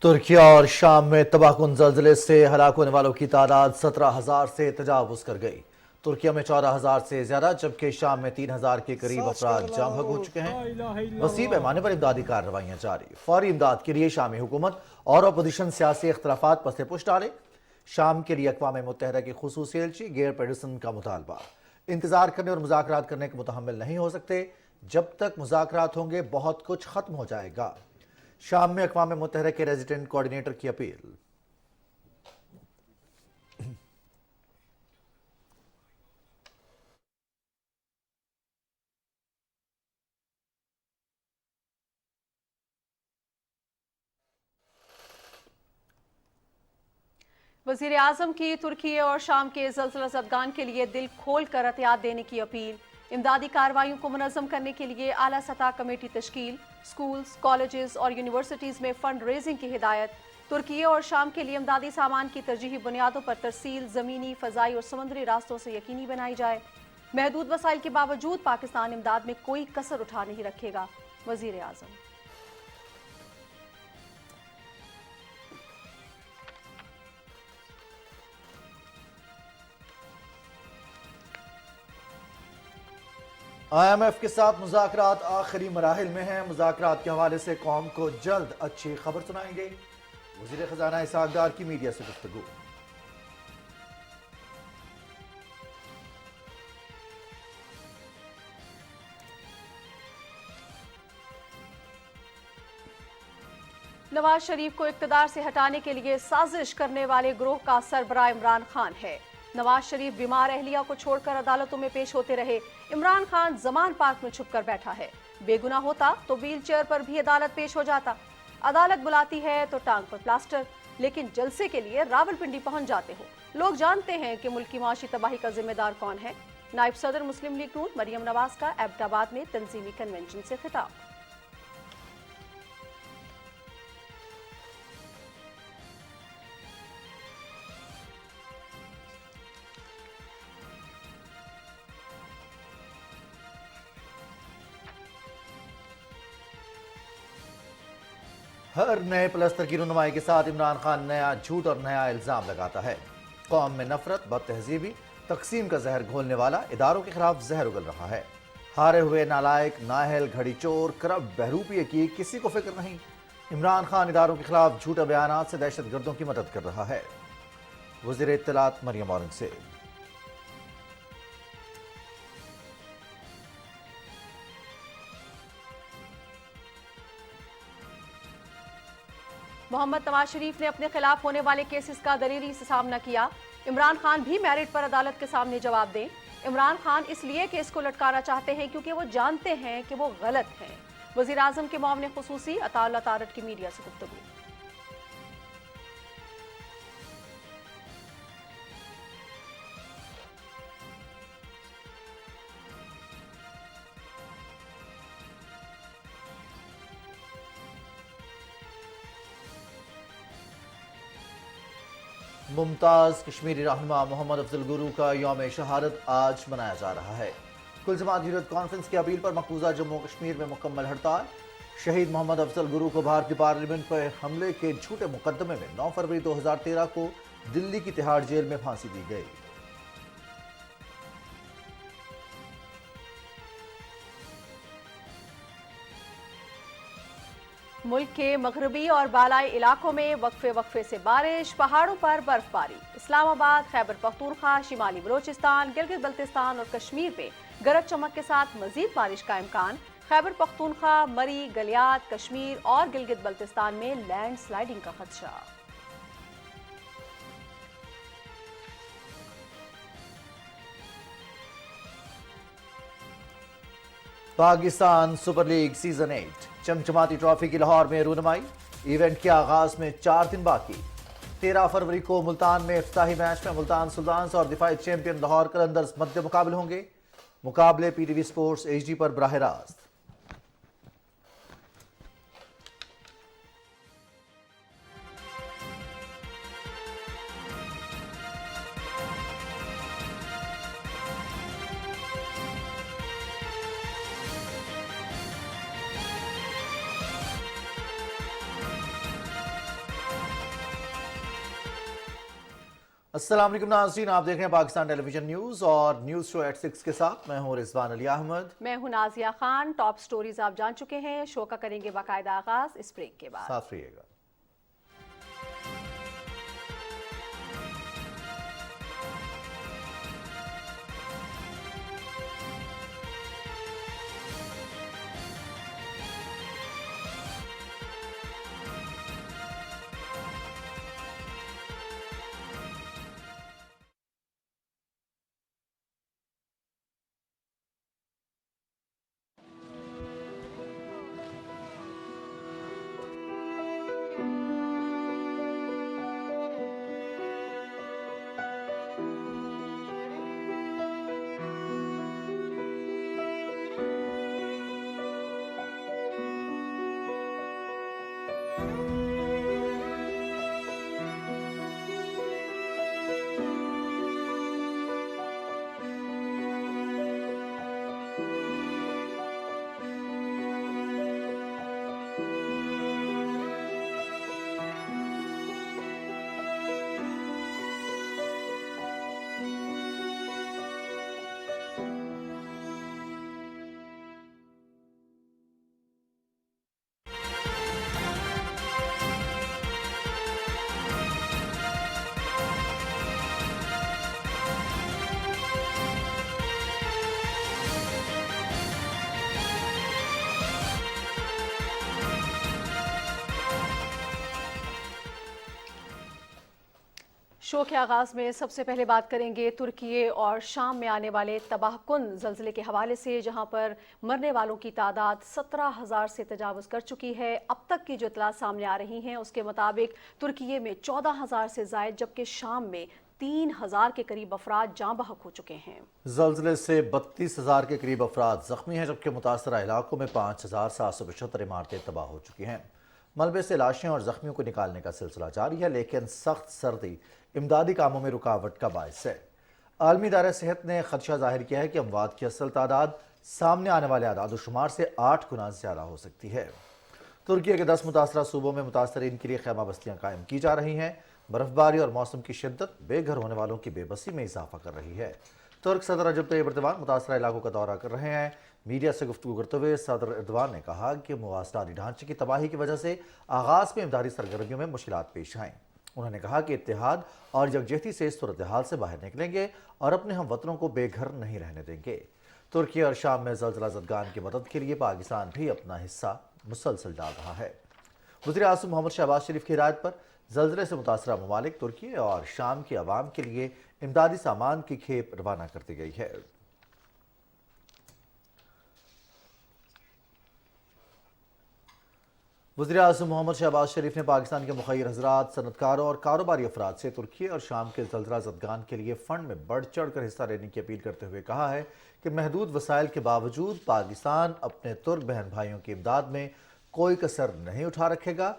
ترکیہ اور شام میں تباہ کن زلزلے سے ہلاک ہونے والوں کی تعداد 17,000 سے تجاوز کر گئی۔ ترکیہ میں 14,000 سے زیادہ جبکہ شام میں 3,000 کے قریب افراد جاں بحق ہو چکے ہیں۔ وسیع پیمانے پر امدادی کارروائیاں جاری۔ فوری امداد کے لیے شامی حکومت اور اپوزیشن سیاسی اختلافات پس پش ڈالے۔ شام کے لیے اقوام متحدہ کی خصوصی ایلچی گیئر پیڈرسن کا مطالبہ۔ انتظار کرنے اور مذاکرات کرنے کے متحمل نہیں ہو سکتے۔ جب تک مذاکرات ہوں گے بہت کچھ ختم ہو جائے گا۔ شام میں اقوام متحدہ کے ریزیڈنٹ کوارڈینیٹر کی اپیل۔ وزیر اعظم کی ترکی اور شام کے زلزلہ زدگان کے لیے دل کھول کر احتیاط دینے کی اپیل۔ امدادی کارروائیوں کو منظم کرنے کے لیے اعلیٰ سطح کمیٹی تشکیل۔ سکولز، کالجز اور یونیورسٹیز میں فنڈ ریزنگ کی ہدایت۔ ترکی اور شام کے لیے امدادی سامان کی ترجیحی بنیادوں پر ترسیل زمینی، فضائی اور سمندری راستوں سے یقینی بنائی جائے۔ محدود وسائل کے باوجود پاکستان امداد میں کوئی کسر اٹھا نہیں رکھے گا، وزیر اعظم۔ IMF کے ساتھ مذاکرات آخری مراحل میں ہیں۔ مذاکرات کے حوالے سے قوم کو جلد اچھی خبر سنائیں گے۔ وزیر خزانہ اسحاق ڈار کی میڈیا سے گفتگو۔ نواز شریف کو اقتدار سے ہٹانے کے لیے سازش کرنے والے گروہ کا سربراہ عمران خان ہے۔ نواز شریف بیمار اہلیہ کو چھوڑ کر عدالتوں میں پیش ہوتے رہے۔ عمران خان زمان پارک میں چھپ کر بیٹھا ہے۔ بے گناہ ہوتا تو ویل چیئر پر بھی عدالت پیش ہو جاتا۔ عدالت بلاتی ہے تو ٹانگ پر پلاسٹر، لیکن جلسے کے لیے راولپنڈی پہنچ جاتے ہو۔ لوگ جانتے ہیں کہ ملک کی معاشی تباہی کا ذمہ دار کون ہے۔ نائب صدر مسلم لیگ نون مریم نواز کا ایبٹ آباد میں تنظیمی کنونشن سے خطاب۔ ہر نئے پلستر کی رونمائی کے ساتھ عمران خان نیا جھوٹ اور نیا الزام لگاتا ہے۔ قوم میں نفرت، بد تہذیبی، تقسیم کا زہر گھولنے والا اداروں کے خلاف زہر اگل رہا ہے۔ ہارے ہوئے نالائق، نااہل، گھڑی چور، کرپٹ، بہروپیے کی کسی کو فکر نہیں۔ عمران خان اداروں کے خلاف جھوٹے بیانات سے دہشت گردوں کی مدد کر رہا ہے۔ وزیر اطلاعات مریم اورنگزیب۔ محمد نواز شریف نے اپنے خلاف ہونے والے کیسز کا دلیری سے سامنا کیا۔ عمران خان بھی میرٹ پر عدالت کے سامنے جواب دیں۔ عمران خان اس لیے کیس کو لٹکانا چاہتے ہیں کیونکہ وہ جانتے ہیں کہ وہ غلط ہیں۔ وزیر اعظم کے معاون خصوصی عطا اللہ تارڑ کی میڈیا سے گفتگو۔ ممتاز کشمیری رہنما محمد افضل گرو کا یوم شہادت آج منایا جا رہا ہے۔ کل جماعت یونٹ کانفرنس کی اپیل پر مقبوضہ جموں کشمیر میں مکمل ہڑتال۔ شہید محمد افضل گرو کو بھارتی پارلیمنٹ پر حملے کے جھوٹے مقدمے میں 9 فروری 2013 کو دلی کی تہاڑ جیل میں پھانسی دی گئی۔ ملک کے مغربی اور بالائی علاقوں میں وقفے سے بارش، پہاڑوں پر برف باری۔ اسلام آباد، خیبر پختونخوا، شمالی بلوچستان، گلگت بلتستان اور کشمیر میں گرج چمک کے ساتھ مزید بارش کا امکان۔ خیبر پختونخوا، مری، گلیات، کشمیر اور گلگت بلتستان میں لینڈ سلائیڈنگ کا خدشہ۔ پاکستان سپر لیگ سیزن 8 چمچماتی ٹرافی کی لاہور میں رونمائی۔ ایونٹ کے آغاز میں 4 دن باقی۔ 13 فروری کو ملتان میں افتتاحی میچ میں ملتان سلطانز اور دفاعی چیمپئن لاہور قلندرز مد مقابل ہوں گے۔ مقابلے P T V sports HD پر براہ راست۔ अस्सलाम वालेकुम नाज़रीन, आप देख रहे हैं पाकिस्तान टेलीविजन न्यूज़ और न्यूज़ शो एट 6 के साथ मैं हूं रिजवान अली अहमद। मैं हूं नाजिया खान। टॉप स्टोरीज आप जान चुके हैं, शो का करेंगे बाकायदा आगाज इस ब्रेक के बाद। साथ रहिएगा। शो के आगाज में सबसे पहले बात करेंगे तुर्की और शाम में आने वाले तबाहकुन जल्जले के हवाले से, जहां पर मरने वालों की तादाद 17,000 से तजावुज कर चुकी है। अब तक की जो इतला सामने आ रही हैं उसके मुताबिक तुर्की में 14,000 से जायद जबकि शाम में 3,000 के करीब अफराद जाँ बहक हो चुके हैं। जल्जले से 32,000 के करीब अफराद जख्मी हैं, जबकि मुतासरा इलाकों में 5,775 इमारतें तबाह हो चुकी हैं। मलबे से लाशें और जख्मियों को निकालने का सिलसिला जारी है, लेकिन सख्त सर्दी इमदादी कामों में रुकावट का बायस है। आलमी इदारा सेहत ने खदशा जाहिर किया है कि अमवात की असल तादाद सामने आने वाले आदादोशुमार से 8 गुना ज़्यादा हो सकती है। तुर्की के 10 मुतासरा सूबों में मुतासरीन के लिए खैमा बस्तियाँ कायम की जा रही हैं। बर्फबारी और मौसम की शिद्दत बेघर होने वालों की बेबसी में इजाफा कर रही है। तुर्क सदर रजब तैयब एर्दोगान मुतासरा इलाकों का दौरा कर रहे हैं। मीडिया से गुफ्तगू करते हुए सदर एर्दोगान ने कहा कि मुवासलाती ढांचे की तबाही की वजह से आगाज में इमदादी सरगर्मियों में मुश्किलात पेश आएँ। उन्होंने कहा कि इत्तेहाद और यकजहती से इस सूरत हाल से बाहर निकलेंगे और अपने हम वतनों को बेघर नहीं रहने देंगे। तुर्की और शाम में ज़ल्ज़ला ज़दगान की मदद के लिए पाकिस्तान भी अपना हिस्सा मुसलसल डाल रहा है। वज़ीर-ए-आज़म मोहम्मद शहबाज शरीफ की हिदायत पर ज़ल्ज़ले से मुतासरा ममालिक तुर्की और शाम के अवाम के लिए इमदादी सामान की खेप रवाना कर दी गई है। वज़ीर-ए-आज़म मोहम्मद शहबाज शरीफ ने पाकिस्तान के मुखय्यर हज़रात, सनतकारों और कारोबारी अफराद से तुर्की और शाम के ज़ल्ज़ला ज़दगान के लिए फ़ंड में बढ़ चढ़ कर हिस्सा लेने की अपील करते हुए कहा है कि महदूद वसाइल के बावजूद पाकिस्तान अपने तुर्क बहन भाइयों की इमदाद में कोई कसर नहीं उठा रखेगा।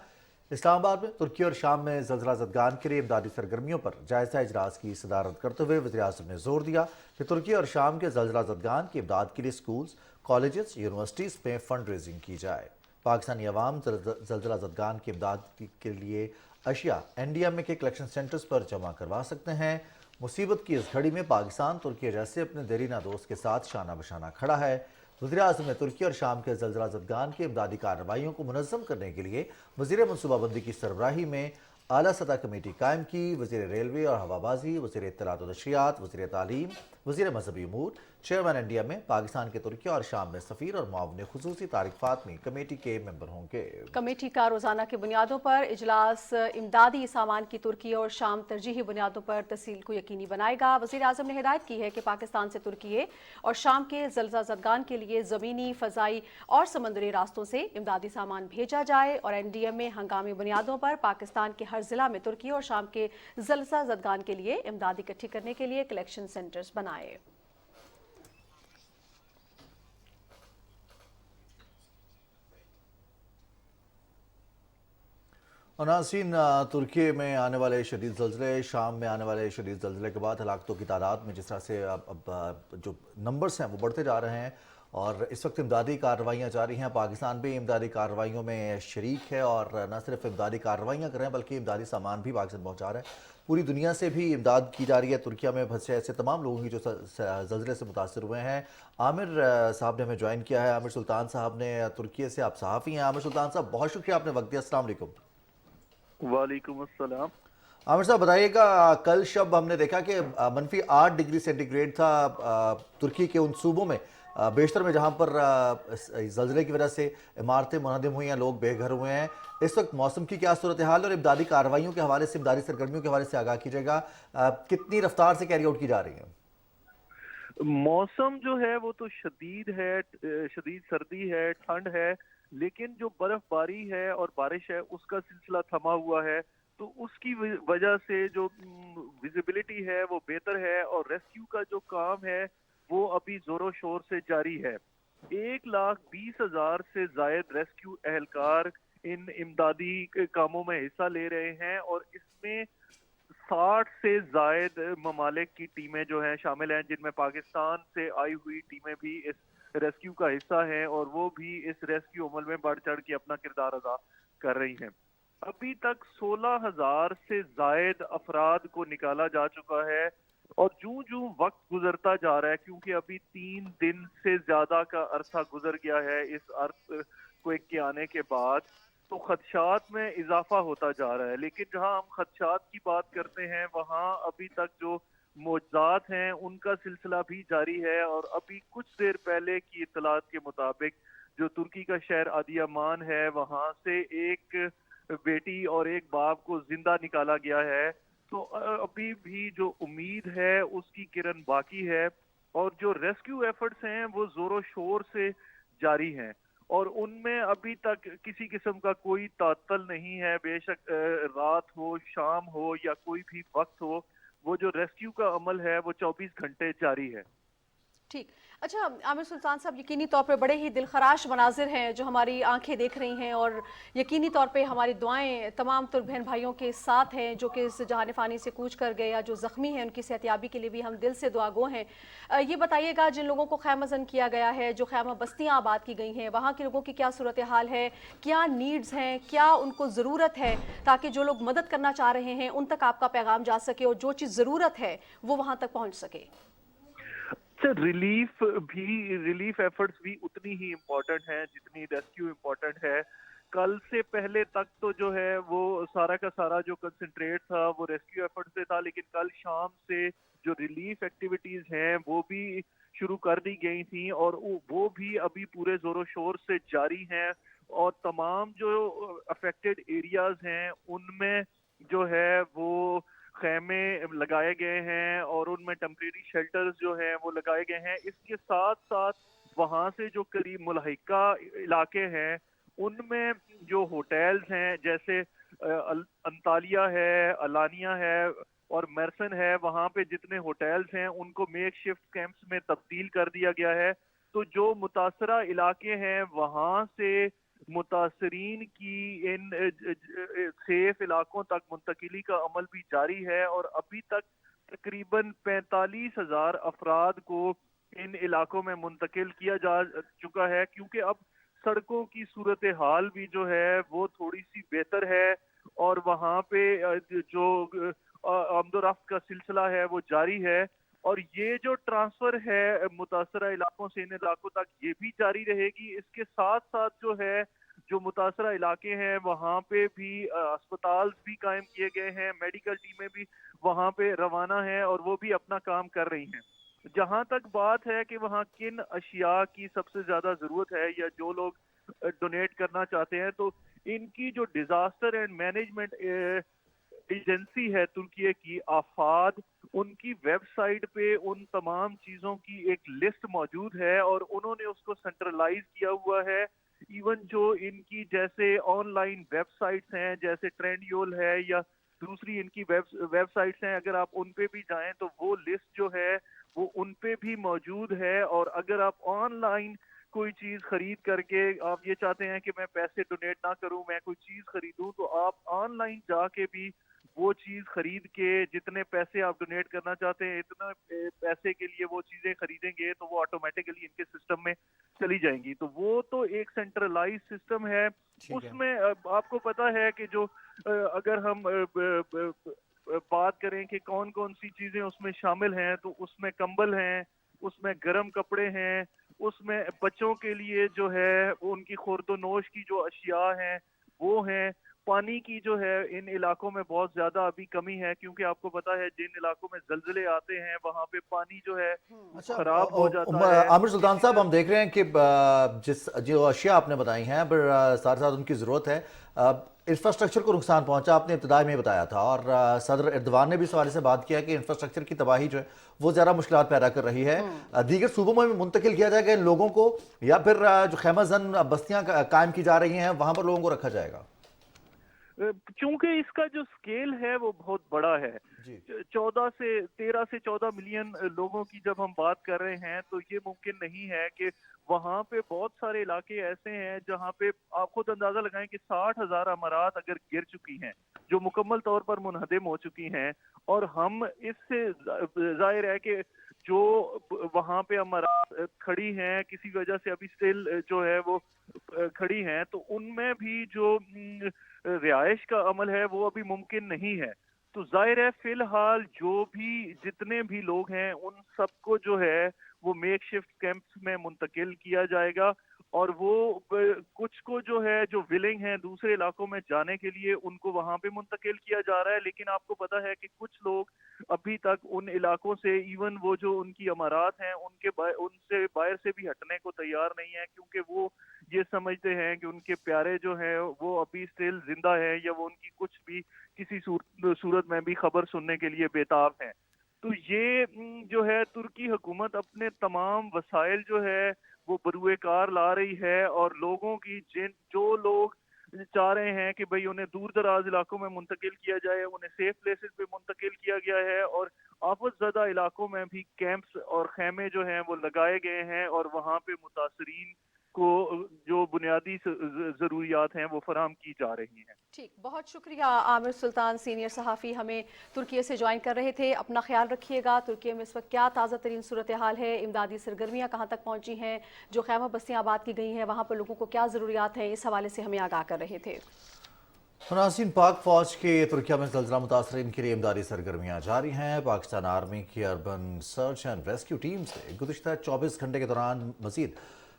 इस्लामाबाद में तुर्की और शाम में ज़ल्ज़ला ज़दगान के लिए इमदादी सरगर्मियों पर जायज़ा इजलास की सदारत करते हुए वज़ीर-ए-आज़म ने जोर दिया कि तुर्की और शाम के ज़ल्ज़ला ज़दगान की इमदाद के लिए स्कूल्स, कॉलेजेस, यूनिवर्सिटीज़ में फ़ंड रेजिंग की जाए। पाकिस्तानी अवाम ज़ल्ज़ला ज़दगान की इमदाद के लिए अशिया NDMA के कलेक्शन सेंटर्स पर जमा करवा सकते हैं। मुसीबत की इस घड़ी में पाकिस्तान तुर्की जैसे अपने देरीना दोस्त के साथ शाना बशाना खड़ा है। वज़ीर-ए-आज़म ने तुर्की और शाम के ज़ल्ज़ला ज़दगान की इमदादी कार्रवाइयों को मुनज़्ज़म करने के लिए वज़ीर मनसूबाबंदी की सरबराही में आला सतह कमेटी कायम की। वज़ीर रेलवे और हवाबाजी, वज़ीर इत्तलात व नशरियात, वज़ीर तालीम, वज़ीर मजहबी उमूर, चेयरमैन NDMA, पाकिस्तान के तुर्की और शाम में सफ़ीर और मुआविन खुसूसी तारिक फातमी कमेटी के मेंबर होंगे। कमेटी का रोज़ाना की बुनियादों पर इजलास इमदादी सामान की तुर्की और शाम तरजीही बुनियादों पर तसील को यकीनी बनाएगा। वज़ीर-ए-आज़म ने हिदायत की है कि पाकिस्तान से तुर्की और शाम के ज़ल्ज़ला ज़दगान के लिए ज़मीनी, फ़ज़ाई और समंदरी रास्तों से इमदादी सामान भेजा जाए और NDMA हंगामी बुनियादों पर पाकिस्तान के हर ज़िला में तुर्की और शाम के ज़ल्ज़ला ज़दगान के लिए इमदाद इकट्ठी करने के लिए कलेक्शन सेंटर्स बनाए। और नाज़रीन, तुर्की में आने वाले शदीद ज़ल्ज़ले, शाम में आने वाले शदीद ज़ल्ज़ले के बाद हलाकतों की तादाद में जिस तरह से अब जो नंबर्स हैं वो बढ़ते जा रहे हैं اور اس وقت امدادی کارروائیاں جاری ہیں. پاکستان بھی امدادی کارروائیوں میں شریک ہے اور نہ صرف امدادی کارروائیاں کر رہے ہیں بلکہ امدادی سامان بھی پاکستان پہنچا رہا ہے. پوری دنیا سے بھی امداد کی جا رہی ہے. ترکیہ میں پھنسے ایسے تمام لوگوں کی جو زلزلے سے متاثر ہوئے ہیں. عامر صاحب نے ہمیں جوائن کیا ہے. عامر سلطان صاحب نے ترکیہ سے. آپ صحافی ہیں. عامر سلطان صاحب بہت شکریہ آپ نے وقت دیا. السلام علیکم. وعلیکم السلام. عامر صاحب بتائیے گا, کل شب ہم نے دیکھا کہ -8 ڈگری سینٹی گریڈ تھا ترکی کے ان صوبوں میں بیشتر میں جہاں پر زلزلے کی وجہ سے عمارتیں منہدم ہوئی ہیں, لوگ بے گھر ہوئے ہیں. اس وقت موسم کی کیا صورتحال ہے اور امدادی کارروائیوں کے حوالے سے, امدادی سرگرمیوں کے حوالے سے آگاہ کیجیے گا, کتنی رفتار سے کیری آؤٹ کی جا رہی ہیں؟ موسم جو ہے وہ تو شدید ہے, شدید سردی ہے, ٹھنڈ ہے, لیکن جو برف باری ہے اور بارش ہے اس کا سلسلہ تھما ہوا ہے. تو اس کی وجہ سے جو ویزیبلٹی ہے وہ بہتر ہے اور ریسکیو کا جو کام ہے وہ ابھی زور و شور سے جاری ہے. 1,20,000 سے زائد ریسکیو اہلکار ان امدادی کاموں میں حصہ لے رہے ہیں اور اس میں 60 سے زائد ممالک کی ٹیمیں جو ہیں شامل ہیں, جن میں پاکستان سے آئی ہوئی ٹیمیں بھی اس ریسکیو کا حصہ ہیں اور وہ بھی اس ریسکیو عمل میں بڑھ چڑھ کے اپنا کردار ادا کر رہی ہیں. ابھی تک 16,000 سے زائد افراد کو نکالا جا چکا ہے اور جوں وقت گزرتا جا رہا ہے, کیونکہ ابھی 3 دن سے زیادہ کا عرصہ گزر گیا ہے اس ارتھ کوئک کے آنے کے بعد, تو خدشات میں اضافہ ہوتا جا رہا ہے. لیکن جہاں ہم خدشات کی بات کرتے ہیں وہاں ابھی تک جو معجزات ہیں ان کا سلسلہ بھی جاری ہے. اور ابھی کچھ دیر پہلے کی اطلاعات کے مطابق جو ترکی کا شہر ادیامان ہے وہاں سے ایک بیٹی اور ایک باپ کو زندہ نکالا گیا ہے. تو ابھی بھی جو امید ہے اس کی کرن باقی ہے اور جو ریسکیو ایفرٹس ہیں وہ زور و شور سے جاری ہیں اور ان میں ابھی تک کسی قسم کا کوئی تعطل نہیں ہے. بے شک رات ہو, شام ہو یا کوئی بھی وقت ہو, وہ جو ریسکیو کا عمل ہے وہ 24 گھنٹے جاری ہے. ٹھیک. اچھا عامر سلطان صاحب, یقینی طور پہ بڑے ہی دلخراش مناظر ہیں جو ہماری آنکھیں دیکھ رہی ہیں اور یقینی طور پہ ہماری دعائیں تمام ترک بہن بھائیوں کے ساتھ ہیں جو کہ اس جہان فانی سے کوچ کر گئے یا جو زخمی ہیں ان کی صحتیابی کے لیے بھی ہم دل سے دعا گو ہیں. یہ بتائیے گا, جن لوگوں کو خیمہ زن کیا گیا ہے, جو خیمہ بستیاں آباد کی گئی ہیں, وہاں کے لوگوں کی کیا صورتحال ہے, کیا نیڈز ہیں, کیا ان کو ضرورت ہے, تاکہ جو لوگ مدد کرنا چاہ رہے ہیں ان تک آپ کا پیغام جا سکے اور جو چیز ضرورت ہے وہ وہاں تک پہنچ سکے. ریلیف ایفرٹس بھی اتنی ہی امپورٹنٹ ہیں جتنی ریسکیو امپورٹنٹ ہے. کل سے پہلے تک تو جو ہے وہ سارا کا سارا جو کنسنٹریٹ تھا وہ ریسکیو ایفرٹ سے تھا, لیکن کل شام سے جو ریلیف ایکٹیویٹیز ہیں وہ بھی شروع کر دی گئی تھیں اور وہ بھی ابھی پورے زور و شور سے جاری ہیں. اور تمام جو افیکٹڈ ایریاز ہیں ان میں جو ہے وہ خیمے لگائے گئے ہیں اور ان میں ٹیمپریری شیلٹرز جو ہیں وہ لگائے گئے ہیں. اس کے ساتھ ساتھ وہاں سے جو قریب ملحقہ علاقے ہیں ان میں جو ہوٹلز ہیں جیسے انطالیہ ہے, الانیہ ہے اور میرسن ہے, وہاں پہ جتنے ہوٹلز ہیں ان کو میک شفٹ کیمپس میں تبدیل کر دیا گیا ہے. تو جو متاثرہ علاقے ہیں وہاں سے متاثرین کی ان سیف علاقوں تک منتقلی کا عمل بھی جاری ہے اور ابھی تک تقریباً 45,000 افراد کو ان علاقوں میں منتقل کیا جا چکا ہے, کیونکہ اب سڑکوں کی صورتحال بھی جو ہے وہ تھوڑی سی بہتر ہے اور وہاں پہ جو آمد و رفت کا سلسلہ ہے وہ جاری ہے. اور یہ جو ٹرانسفر ہے متاثرہ علاقوں سے ان علاقوں تک یہ بھی جاری رہے گی. اس کے ساتھ ساتھ جو ہے جو متاثرہ علاقے ہیں وہاں پہ بھی اسپتال بھی قائم کیے گئے ہیں, میڈیکل ٹیمیں بھی وہاں پہ روانہ ہیں اور وہ بھی اپنا کام کر رہی ہیں. جہاں تک بات ہے کہ وہاں کن اشیاء کی سب سے زیادہ ضرورت ہے یا جو لوگ ڈونیٹ کرنا چاہتے ہیں, تو ان کی جو ڈیزاسٹر اینڈ مینجمنٹ ایجنسی ہے ترکیہ کی آفاد, ان کی ویب سائٹ پہ ان تمام چیزوں کی ایک لسٹ موجود ہے اور انہوں نے اس کو سینٹرلائز کیا ہوا ہے. ایون جو ان کی جیسے آن لائن ویب سائٹس ہیں جیسے ٹرینڈیول ہے یا دوسری ان کی ویب سائٹس ہیں, اگر آپ ان پہ بھی جائیں تو وہ لسٹ جو ہے وہ ان پہ بھی موجود ہے. اور اگر آپ آن لائن کوئی چیز خرید کر کے آپ یہ چاہتے ہیں کہ میں پیسے ڈونیٹ نہ کروں, میں کوئی چیز خریدوں, تو آپ آن لائن جا کے بھی वो चीज खरीद के जितने पैसे आप डोनेट करना चाहते हैं इतना पैसे के लिए वो चीजें खरीदेंगे तो वो ऑटोमेटिकली इनके सिस्टम में चली जाएंगी। तो वो तो एक सेंट्रलाइज सिस्टम है। उसमें आपको पता है कि जो अगर हम बात करें कि कौन कौन सी चीजें उसमें शामिल हैं, तो उसमें कंबल हैं, उसमें गर्म कपड़े हैं, उसमें बच्चों के लिए जो है उनकी खुर्दोनोश की जो अशिया हैं वो हैं। पानी की जो है इन इलाकों में बहुत ज्यादा अभी कमी है, क्योंकि आपको पता है जिन इलाकों में जलजले आते हैं वहां पे पानी जो है खराब हो जाता है। आमिर सुल्तान साहब, हम देख रहे हैं कि जिस जो अशिया आपने बताई हैं पर साथ साथ उनकी ज़रूरत है, इंफ्रास्ट्रक्चर को नुकसान पहुंचा, आपने इब्तिदाई में बताया था, और सदर एर्दवान ने भी इस हवाले से बात किया कि इंफ्रास्ट्रक्चर की तबाही जो है वो ज़्यादा मुश्किलात पैदा कर रही है। दीगर सूबों में मुंतकिल किया जाएगा इन लोगों को, या फिर जो खैमा जन बस्तियां कायम की जा रही हैं वहां पर लोगों को रखा जाएगा? क्योंकि इसका जो स्केल है वो बहुत बड़ा है, 13 से 14 मिलियन लोगों की जब हम बात कर रहे हैं तो ये मुमकिन नहीं है कि वहाँ पे बहुत सारे इलाके ऐसे हैं जहाँ पे आप खुद अंदाजा लगाएं कि 60,000 अमारात अगर गिर चुकी हैं जो मुकम्मल तौर पर मुनहदम हो चुकी हैं, और हम इससे जाहिर है कि जो वहाँ पे अमारात खड़ी हैं किसी वजह से अभी स्टिल जो है वो खड़ी हैं, तो उनमें भी जो रिहाइश का अमल है वो अभी मुमकिन नहीं है। तो जाहिर है फिलहाल जो भी जितने भी लोग हैं उन सबको जो है वो मेक शिफ्ट कैंप्स में मुंतकिल किया जाएगा, और वो कुछ को जो है जो विलिंग है दूसरे इलाकों में जाने के लिए उनको वहां पे मुंतकिल किया जा रहा है। लेकिन आपको पता है कि कुछ लोग अभी तक उन इलाकों से, इवन वो जो उनकी अमारात हैं उनसे बाहर से भी हटने को तैयार नहीं है, क्योंकि वो ये समझते हैं कि उनके प्यारे जो हैं वो अभी स्टिल जिंदा है, या वो उनकी कुछ भी किसी सूरत में भी खबर सुनने के लिए बेताब हैं। तो ये जो है तुर्की हुकूमत अपने तमाम वसाइल जो है वो बरूए कार ला रही है, और लोगों की जो लोग चाह रहे हैं कि भाई उन्हें दूर दराज इलाकों में मुंतकिल किया जाए, उन्हें सेफ प्लेसेस पे मुंतकिल किया गया है, और आफत ज़दा इलाकों में भी कैंप्स और खैमे जो हैं वो लगाए गए हैं, और वहाँ पे मुतासरीन को जो बुनियादी ज़रूरियात हैं वो फराहम की जा रही हैं। ठीक, बहुत शुक्रिया आमिर सुल्तान, सीनियर सहाफ़ी हमें तुर्की से ज्वाइन कर रहे थे। अपना ख्याल रखिएगा। तुर्की में इस वक्त क्या ताज़ा तरीन सूरत हाल है, इमदादी सरगर्मियाँ कहाँ तक पहुँची हैं, जो खैमा बस्तियाँ आबाद की गई हैं वहाँ पर लोगों को क्या ज़रूरियात हैं, इस हवाले से हमें आगाह कर रहे थे। नाज़रीन, पाक फौज के तुर्किया में ज़ल्ज़ला मुतासरीन के लिए इमदादी सरगर्मियाँ जारी हैं। पाकिस्तान आर्मी की urban search and rescue team से गुज़िश्ता 24 घंटे के दौरान मज़ीद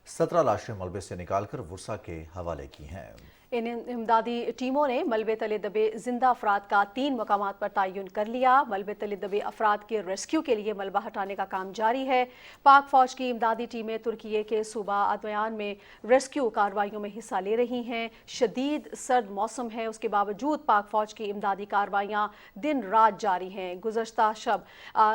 17 लाशें मलबे से निकालकर वुर्सा के हवाले की हैं। इन इमदादी टीमों ने मलबे तले दबे जिंदा अफराद का 3 मकामात पर तयन कर लिया। मलबे तले दबे अफराद के रेस्क्यू के लिए मलबा हटाने का काम जारी है। पाक फौज की इमदादी टीमें तुर्की के सूबा अदवान में रेस्क्यू कार्रवाइयों में हिस्सा ले रही हैं। शदीद सर्द मौसम है, उसके बावजूद पाक फौज की इमदादी कार्रवाइयाँ दिन रात जारी हैं। गुज़श्ता शब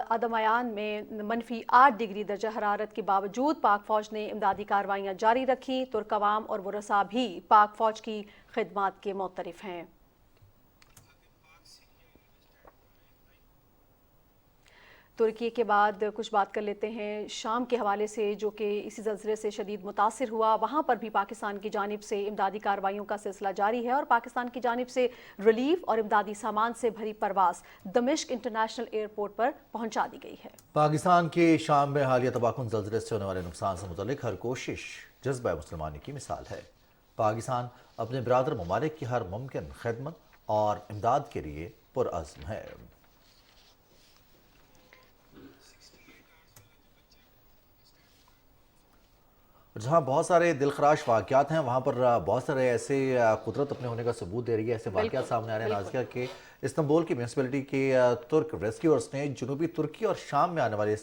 अदवान में -8 डिग्री दर्जा हरारत के बावजूद पाक फौज ने इमदादी कार्रवाइयाँ जारी रखी। तुर्क अवाम और वुरसा भी पाक फौज की खिदमात के मोतरिफ हैं। तुर्की के बाद कुछ बात कर लेते हैं शाम के हवाले से, जो कि इसी ज़ल्ज़ले से शदीद मुतासिर हुआ। वहाँ पर भी पाकिस्तान की जानिब से इमदादी कार्रवाइयों का सिलसिला जारी है, और पाकिस्तान की जानिब से रिलीफ और इमदादी सामान से भरी परवास दमिश्क इंटरनेशनल एयरपोर्ट पर पहुँचा दी गई है। पाकिस्तान के शाम में हालिया तबाहकुन ज़ल्ज़ले से होने वाले नुकसान से मुतल्लिक हर कोशिश जज्बा मुसलमानी की मिसाल है। पाकिस्तान अपने बिरादर ममालिक की हर मुमकिन खिदमत और इमदाद के लिए पुरअज़्म है। जहाँ बहुत सारे दिलखराश वाक़यात हैं, वहाँ पर बहुत सारे ऐसे कुदरत अपने होने का सबूत दे रही है। ऐसे वाक़यात सामने आ रहे हैं नाज़िया के इस्तांबुल की म्यूनसिपैलिटी के तुर्क रेस्क्यूअर्स ने जनूबी तुर्की और शाम में आने वाले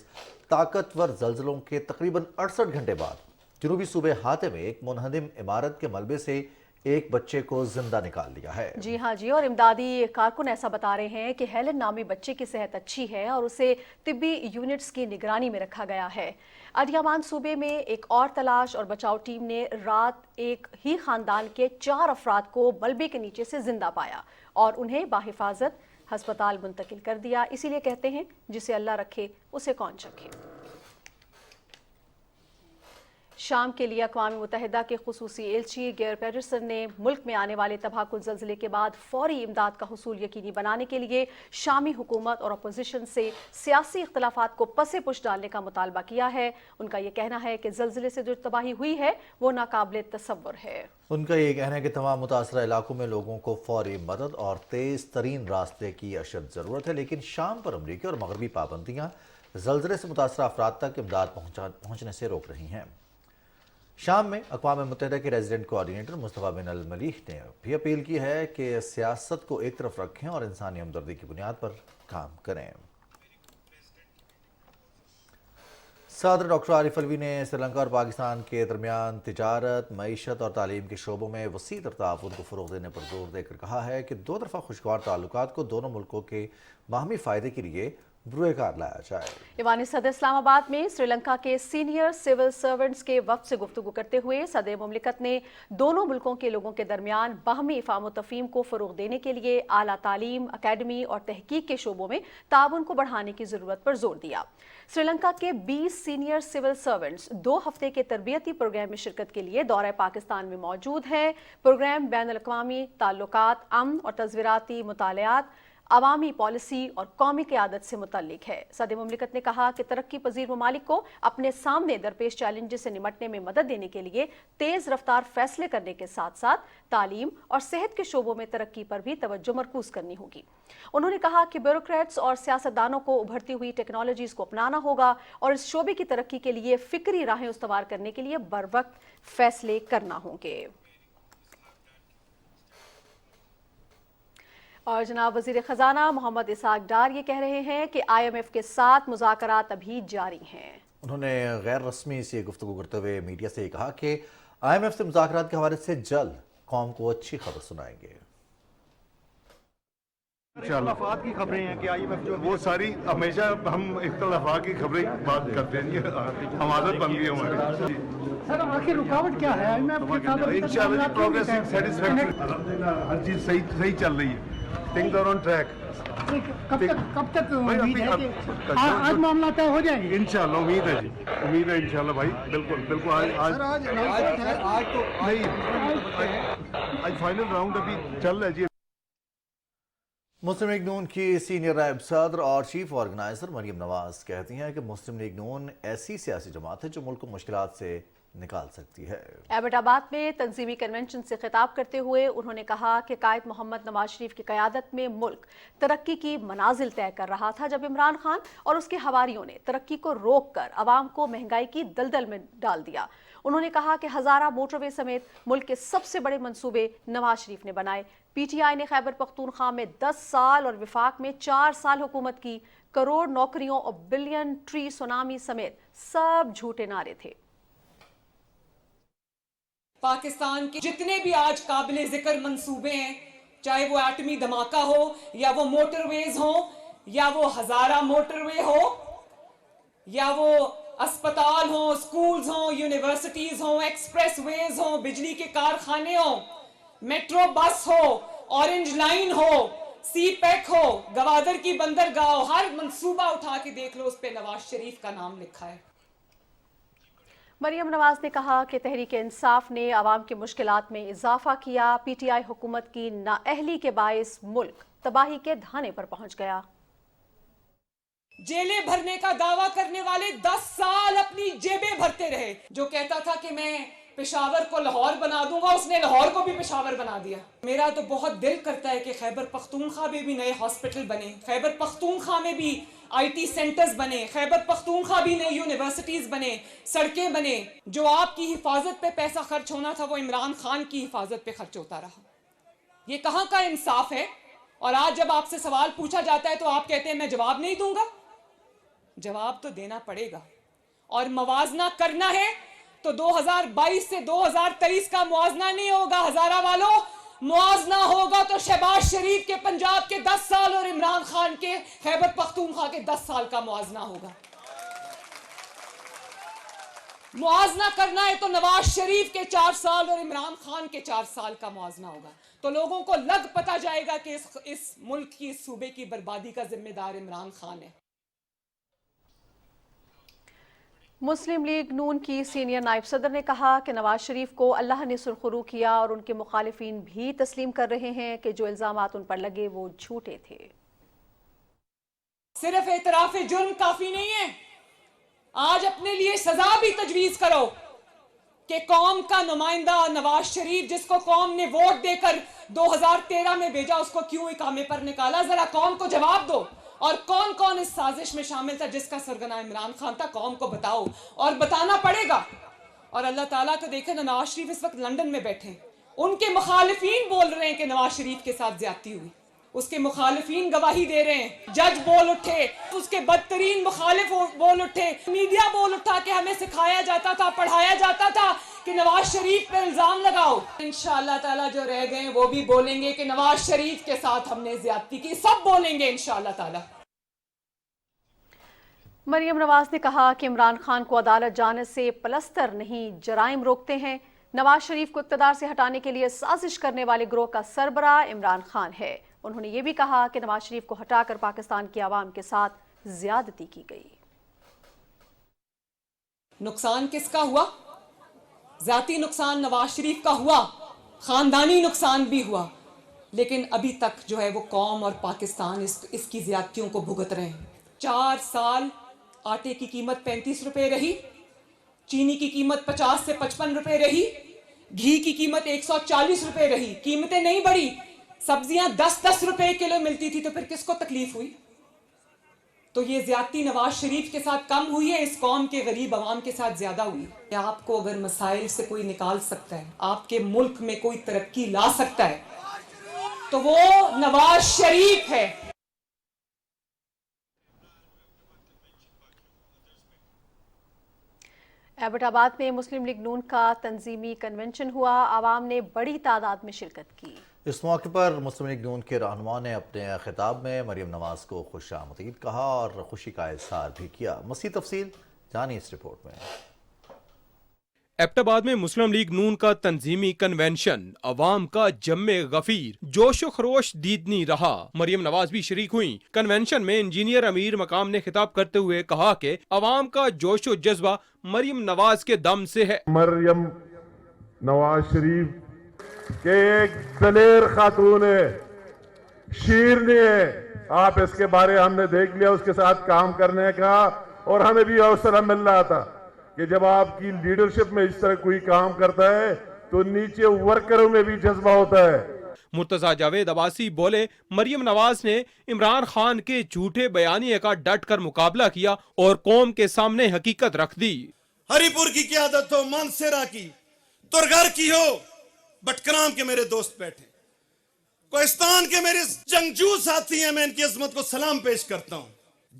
ताकतवर ज़ल्ज़लों के तकरीबन 68 घंटे बाद जनूबी सूबे हाते में एक मुनहदिम इमारत के मलबे से एक बच्चे को जिंदा निकाल लिया है। जी हाँ जी, और इमदादी कारकुन ऐसा बता रहे हैं कि हेलन नामी बच्चे की सेहत अच्छी है और उसे तिब्बी यूनिट्स की निगरानी में रखा गया है। अदियामान सूबे में एक और तलाश और बचाव टीम ने रात एक ही खानदान के 4 अफराद को मलबे के नीचे से जिंदा पाया और उन्हें बाहिफाजत हस्पताल मुंतकिल कर दिया। इसीलिए कहते हैं जिसे अल्लाह रखे उसे कौन चखे। शाम के लिए अक़वाम मुत्तहिदा के खुसूसी एलची गेर पेडरसन ने मुल्क में आने वाले तबाहकुन ज़ल्ज़ले के बाद फौरी इमदाद का हुसूल यकीनी बनाने के लिए शामी हुकूमत और अपोजिशन से सियासी इख्तलाफात को पसे पुश डालने का मुतालबा किया है। उनका ये कहना है कि ज़ल्ज़ले से जो तबाही हुई है वो नाकाबिले तसव्वुर है। उनका ये कहना है कि तमाम मुतासरा इलाकों में लोगों को फौरी मदद और तेज़ तरीन रास्ते की अशद ज़रूरत है, लेकिन शाम पर अमरीकी और मगरबी पाबंदियाँ ज़ल्ज़ले से मुतासरा अफराद तक इमदाद पहुँचने से रोक रही हैं। शाम में अक़वाम मुत्तहिदा के रेजिडेंट कोऑर्डिनेटर मुस्तफ़ा बिन अल मलीह ने भी अपील की है कि सियासत को एक तरफ रखें और इंसानी हमदर्दी की बुनियाद पर काम करें। सदर डॉक्टर आरिफ अलवी ने श्रीलंका और पाकिस्तान के दरमियान तिजारत, मईशत और तालीम के शोबों में वसी तर ताउन को फ़रोग़ देने पर जोर देकर कहा है कि दो तरफ़ा खुशगवार ताल्लुकात को दोनों मुल्कों के बाहमी फ़ायदे के लिए बुरुएकार लाया जाए। ईवान सदर इस्लामाबाद में श्रीलंका के सीनियर सिविल सर्वेंट्स के वफ़द से गुफ्तगू करते हुए सदर मुमलिकत ने दोनों मुल्कों के लोगों के दरमियान बाहमी इफ़ाम व तफ़हीम को फ़रोग़ देने के लिए आला तालीम, अकेडमी और तहकीक के शोबों में ताउन को बढ़ाने की ज़रूरत पर जोर दिया। श्रीलंका के 20 सीनियर सिविल सर्वेंट्स 2 हफ्ते के तरबियती प्रोग्राम में शिरकत के लिए दौरे पाकिस्तान में मौजूद हैं। प्रोग्राम बैनुल अक़वामी ताल्लुकात, अमन और तज़वीराती मुतालियात, अवामी पॉलिसी और कौमी क़यादत से मुतल्लिक है। सदर मुमलिकत ने कहा कि तरक्की पजीर ममालिक को अपने सामने दरपेश चैलेंजेस से निमटने में मदद देने के लिए तेज़ रफ्तार फैसले करने के साथ साथ तालीम और सेहत के शोबों में तरक्की पर भी तवज्जो मरकूज़ करनी होगी। उन्होंने कहा कि ब्यूरोक्रेट्स और सियासतदानों को उभरती हुई टेक्नोलॉजीज़ को अपनाना होगा और इस शोबे की तरक्की के लिए फ़िक्री राहें उस्तवार करने के लिए बरवक्त फैसले करना होंगे। और जनाब वज़ीर ख़जाना मोहम्मद इसाक डार ये कह रहे हैं कि IMF के साथ मुज़ाकरात अभी जारी हैं। उन्होंने गैर रस्मी से गुफ्तगू करते हुए मीडिया से कहा कि IMF से मुज़ाकरात के हवाले से जल्द कौम को अच्छी खबर सुनाएंगे। इख्तलाफात की खबरें हैं कि IMF जो वो सारी हमेशा हम इख्तलाफात की खबरें बात करते हैं, हम आदत बन गई हमारी। सर आखिर रुकावट क्या है? IMF के साथ इंशाल्लाह प्रोग्रेसिंग सैटिस्फैक्टरी, हर चीज सही चल रही है, थिंग्स आर ऑन ट्रैक। कब तक उम्मीद है कि आज मामला तय हो जाएंगे? इंशाल्लाह उम्मीद है जी, उम्मीद है इंशाल्लाह भाई, बिल्कुल आज तो नहीं, आज फाइनल राउंड अभी चल रहा है जी। मुस्लिम लीग नून की सीनियर नायब सदर और चीफ ऑर्गेनाइजर मरियम नवाज कहती हैं कि मुस्लिम लीग नून ऐसी सियासी जमात है जो मुल्क को मुश्किलात से निकाल सकती है। एबटाबाद में तंजीमी कन्वेंशन से खिताब करते हुए उन्होंने कहा कि कायद मोहम्मद नवाज शरीफ की क़यादत में मुल्क तरक्की की मनाजिल तय कर रहा था, जब इमरान खान और उसके हवारियों ने तरक्की को रोक कर अवाम को महंगाई की दलदल में डाल दिया। उन्होंने कहा कि हज़ारा मोटरवे समेत मुल्क के सबसे बड़े मंसूबे नवाज शरीफ ने बनाए। PTI ने खैबर पख्तूनख्वा में 10 साल और विफाक में 4 साल हुकूमत की। करोड़ नौकरियों और बिलियन ट्री सुनामी समेत सब झूठे नारे थे। पाकिस्तान के जितने भी आज काबिले जिक्र मंसूबे हैं, चाहे वो एटमी धमाका हो या वो मोटरवेज हो या वो हजारा मोटरवे हो या वो अस्पताल हो, स्कूल्स हो, यूनिवर्सिटीज हो, एक्सप्रेसवेज हो, बिजली के कारखाने हो, मेट्रो बस हो, ऑरेंज लाइन हो, सी पैक हो, गवादर की बंदरगाह हो, हर मंसूबा उठा के देख लो, उस पे नवाज शरीफ का नाम लिखा है। मरियम नवाज ने कहा कि तहरीक इंसाफ ने आवाम की मुश्किलात में इजाफा किया। PTI हुकूमत की नाअहली के बायस मुल्क तबाही के धाने पर पहुंच गया। जेलें भरने का दावा करने वाले 10 साल अपनी जेबें भरते रहे। जो कहता था कि मैं पेशावर को लाहौर बना दूंगा, उसने लाहौर को भी पेशावर बना दिया। मेरा तो बहुत दिल करता है कि खैबर पख्तूनख्वा में भी नए हॉस्पिटल बने, खैबर पख्तूनख्वा में भी IT सेंटर्स बने, खैबर पख्तूनख्वा भी नई यूनिवर्सिटीज बने, सड़कें बने। जो आपकी हिफाजत पे पैसा खर्च होना था वो इमरान खान की हिफाजत पे खर्च होता रहा। ये कहाँ का इंसाफ है? और आज जब आपसे सवाल पूछा जाता है तो आप कहते हैं मैं जवाब नहीं दूंगा। जवाब तो देना पड़ेगा और मवाजना करना है तो 2022 से 2023 का मुआवजना नहीं होगा हजारा वालों, मुआवजना होगा तो शहबाज शरीफ के पंजाब के 10 साल और इमरान खान के खैबर पख्तूनख्वा के 10 साल का मुआवजना होगा। मुआवजना करना है तो नवाज शरीफ के 4 साल और इमरान खान के 4 साल का मुआवजना होगा। तो लोगों को लग पता जाएगा कि इस मुल्क की, इस सूबे की बर्बादी का जिम्मेदार इमरान खान है। मुस्लिम लीग नून की सीनियर नायब सदर ने कहा कि नवाज शरीफ को अल्लाह ने सुरखरू किया और उनके मुखालिफिन भी तस्लीम कर रहे हैं कि जो इल्जामात उन पर लगे वो झूठे थे। सिर्फ एतराफ जुर्म काफी नहीं है, आज अपने लिए सजा भी तजवीज करो कि कौम का नुमाइंदा नवाज शरीफ, जिसको कौम ने वोट देकर 2013 में भेजा, उसको क्यों इकामे पर निकाला? जरा कौम को जवाब दो। और कौन कौन इस साजिश में शामिल था जिसका सरगना इमरान खान था, कौम को बताओ, और बताना पड़ेगा। और अल्लाह ताला को देखे ना, नवाज शरीफ इस वक्त लंदन में बैठे, उनके मुखालिफिन बोल रहे हैं कि नवाज शरीफ के साथ ज्यादती हुई, उसके मुखालिफिन गवाही दे रहे हैं, जज बोल उठे, उसके बदतरीन मुखालिफ बोल उठे, मीडिया बोल उठा कि हमें सिखाया जाता था, पढ़ाया जाता था कि नवाज शरीफ पे इल्जाम लगाओ। इंशाअल्लाह ताला जो रह गए वो भी बोलेंगे कि नवाज शरीफ के साथ हमने ज्यादती की, सब बोलेंगे इंशाअल्लाह ताला। मरियम नवाज ने कहा कि इमरान खान को अदालत जाने से पलस्तर नहीं, जराइम रोकते हैं। नवाज शरीफ को इक़्तिदार से हटाने के लिए साजिश करने वाले गिरोह का सरबराह इमरान खान है। उन्होंने ये भी कहा कि नवाज शरीफ को हटाकर पाकिस्तान की आवाम के साथ ज्यादती की गई। नुकसान किसका हुआ? जाती नुकसान नवाज शरीफ का हुआ, खानदानी नुकसान भी हुआ, लेकिन अभी तक जो है वो कौम और पाकिस्तान इसकी ज्यादतियों को भुगत रहे हैं। 4 साल आटे की कीमत 35 रुपए रही, चीनी की कीमत 50 से 55 रुपए रही, घी की कीमत 140 रुपए रही, कीमतें नहीं बढ़ी। सब्जियां 10-10 रुपए किलो मिलती थी, तो फिर किसको तकलीफ हुई? तो ये ज्यादती नवाज शरीफ के साथ कम हुई है, इस कौम के गरीब अवाम के साथ ज्यादा हुई है। आपको अगर मसाइल से कोई निकाल सकता है, आपके मुल्क में कोई तरक्की ला सकता है, तो वो नवाज शरीफ है। एबटाबाद में मुस्लिम लीग नून का तंजीमी कन्वेंशन हुआ, आवाम ने बड़ी तादाद में शिरकत की। इस मौके पर मुस्लिम लीग नून के रहनुमा ने अपने खिताब में मरियम नवाज को खुशामदीद कहा और खुशी का इजहार भी किया। मज़ीद तफसील जानिए इस रिपोर्ट में। एबटाबाद में मुस्लिम लीग नून का तंजीमी कन्वेंशन अवाम का जम्मे गफीर, जोशो खरोश दीदनी रहा। मरियम नवाज भी शरीक हुई। कन्वेंशन में इंजीनियर अमीर मकाम ने खिताब करते हुए कहा कि अवाम का जोशो जज्बा मरियम नवाज के दम से है। मरियम नवाज शरीफ के एक दलेर खातून है, शीरनी है। आप इसके बारे हमने देख लिया, उसके साथ काम करने का, और हमें भी हौसला मिल रहा था कि जब आपकी लीडरशिप में इस तरह कोई काम करता है तो नीचे वर्करों में भी जज्बा होता है। मुर्तजा जावेद अब्बासी बोले, मरियम नवाज ने इमरान खान के झूठे बयानिए का डट कर मुकाबला किया और कौम के सामने हकीकत रख दी। हरिपुर की क़यादत हो, मानसेरा की, तुरगर की हो, बटकराम के मेरे दोस्त बैठे, कोहिस्तान के मेरे जंगजू साथी हैं, मैं इनकी अजमत को सलाम पेश करता हूं।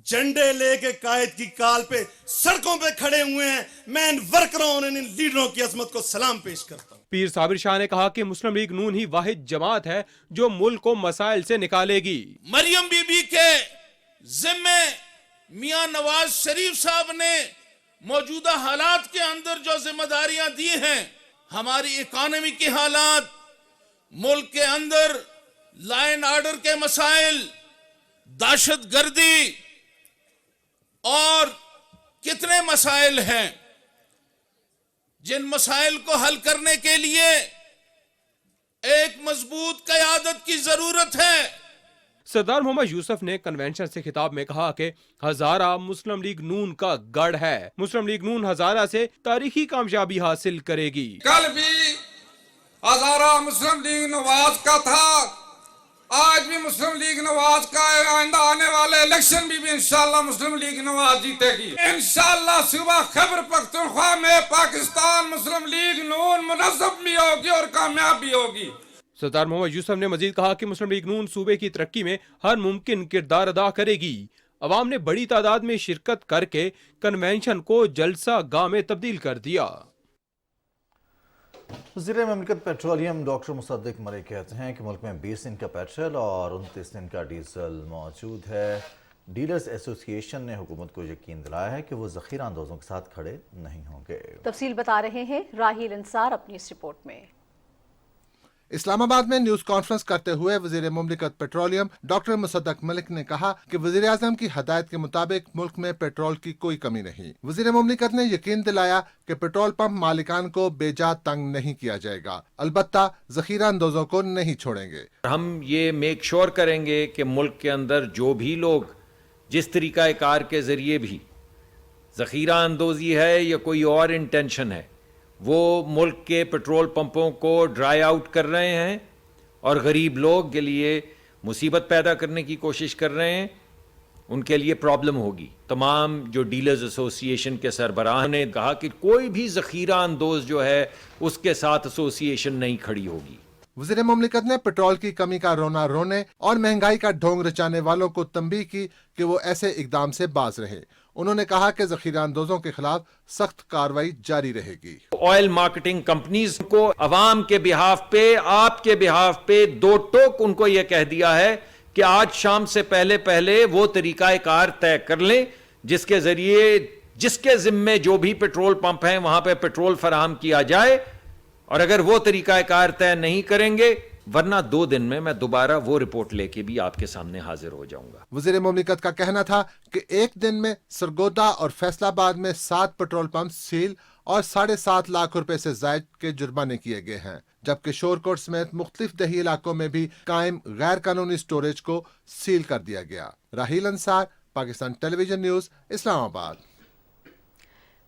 झंडे लेके कायद की काल पे सड़कों पे खड़े हुए हैं, मैं इन वर्करों और इन लीडरों की अजमत को सलाम पेश करता हूं। पीर साबिर शाह ने कहा कि मुस्लिम लीग नून ही वाहिद जमात है जो मुल्क को मसाइल से निकालेगी। मरियम बीबी के जिम्मे मियां नवाज शरीफ साहब ने मौजूदा हालात के अंदर जो जिम्मेदारियां दी हैं, हमारी इकोनॉमी के हालात, मुल्क के अंदर लॉ एंड ऑर्डर के मसाइल, दहशत गर्दी और कितने मसाइल हैं, जिन मसाइल को हल करने के लिए एक मजबूत क़यादत की जरूरत है। सरदार मोहम्मद यूसुफ ने कन्वेंशन से खिताब में कहा कि हजारा मुस्लिम लीग नून का गढ़ है। मुस्लिम लीग नून हजारा से तारीखी कामयाबी हासिल करेगी। कल भी हजारा मुस्लिम लीग नवाज का था, आज भी मुस्लिम लीग नवाज का है, आइंदा आने वाले इलेक्शन भी इंशाअल्लाह मुस्लिम लीग नवाज जीतेगी इंशाअल्लाह। सुबह खैबर पख्तूनख्वा में पाकिस्तान मुस्लिम लीग नून मुनज़्ज़म भी होगी और कामयाब भी होगी। सरदार मोहम्मद यूसुफ ने मजीद कहा कि मुस्लिम लीग नून सूबे की तरक्की में हर मुमकिन किरदार अदा करेगी। अवाम ने बड़ी तादाद में शिरकत करके कन्वेंशन को जलसा गाह में तब्दील कर दिया। वज़ीर ममलिकत पेट्रोलियम डॉक्टर मुसद्दिक मरी कहते हैं कि मुल्क में 20 दिन का पेट्रोल और 29 दिन का डीजल मौजूद है। डीलर्स एसोसिएशन ने हुकूमत को यकीन दिलाया है कि वो ज़ख़ीरा अंदोज़ों के साथ खड़े नहीं होंगे। तफसील बता रहे हैं राहिल इंसार अपनी इस रिपोर्ट में। اسلام آباد میں نیوز کانفرنس کرتے ہوئے وزیر مملکت پیٹرولیم ڈاکٹر مصدق ملک نے کہا کہ وزیر اعظم کی ہدایت کے مطابق ملک میں پیٹرول کی کوئی کمی نہیں۔ وزیر مملکت نے یقین دلایا کہ پیٹرول پمپ مالکان کو بے جا تنگ نہیں کیا جائے گا، البتہ ذخیرہ اندوزوں کو نہیں چھوڑیں گے۔ ہم یہ میک شور کریں گے کہ ملک کے اندر جو بھی لوگ جس طریقہ کار کے ذریعے بھی ذخیرہ اندوزی ہے یا کوئی اور انٹینشن ہے، وہ ملک کے پیٹرول پمپوں کو ڈرائی آؤٹ کر رہے ہیں اور غریب لوگ کے لیے مصیبت پیدا کرنے کی کوشش کر رہے ہیں، ان کے لیے پرابلم ہوگی۔ تمام جو ڈیلرز ایسوسی ایشن کے سربراہ نے کہا کہ کوئی بھی ذخیرہ اندوز جو ہے اس کے ساتھ ایسوسی ایشن نہیں کھڑی ہوگی۔ وزیر مملکت نے پیٹرول کی کمی کا رونا رونے اور مہنگائی کا ڈھونگ رچانے والوں کو تنبیہ کی کہ وہ ایسے اقدام سے باز رہے۔ انہوں نے کہا کہ ذخیرہ اندوزوں کے خلاف سخت کارروائی جاری رہے گی۔ آئل مارکیٹنگ کمپنیز کو عوام کے بہاف پہ، آپ کے بہاف پہ دو ٹوک ان کو یہ کہہ دیا ہے کہ آج شام سے پہلے وہ طریقہ کار طے کر لیں جس کے ذریعے جس کے ذمے جو بھی پیٹرول پمپ ہیں وہاں پہ پیٹرول فراہم کیا جائے، اور اگر وہ طریقہ کار طے نہیں کریں گے ورنہ 2 دن میں دوبارہ وہ رپورٹ لے کے بھی آپ کے سامنے حاضر ہو جاؤں گا۔ وزیر مملکت کا کہنا تھا کہ ایک دن میں سرگودا اور فیصل آباد میں 7 پیٹرول پمپ سیل اور 7.5 لاکھ روپے سے زائد کے جرمانے کیے گئے ہیں، جبکہ شورکوٹ سمیت مختلف دیہی علاقوں میں بھی قائم غیر قانونی سٹوریج کو سیل کر دیا گیا۔ راہیل انصار، پاکستان ٹیلی ویژن نیوز، اسلام آباد۔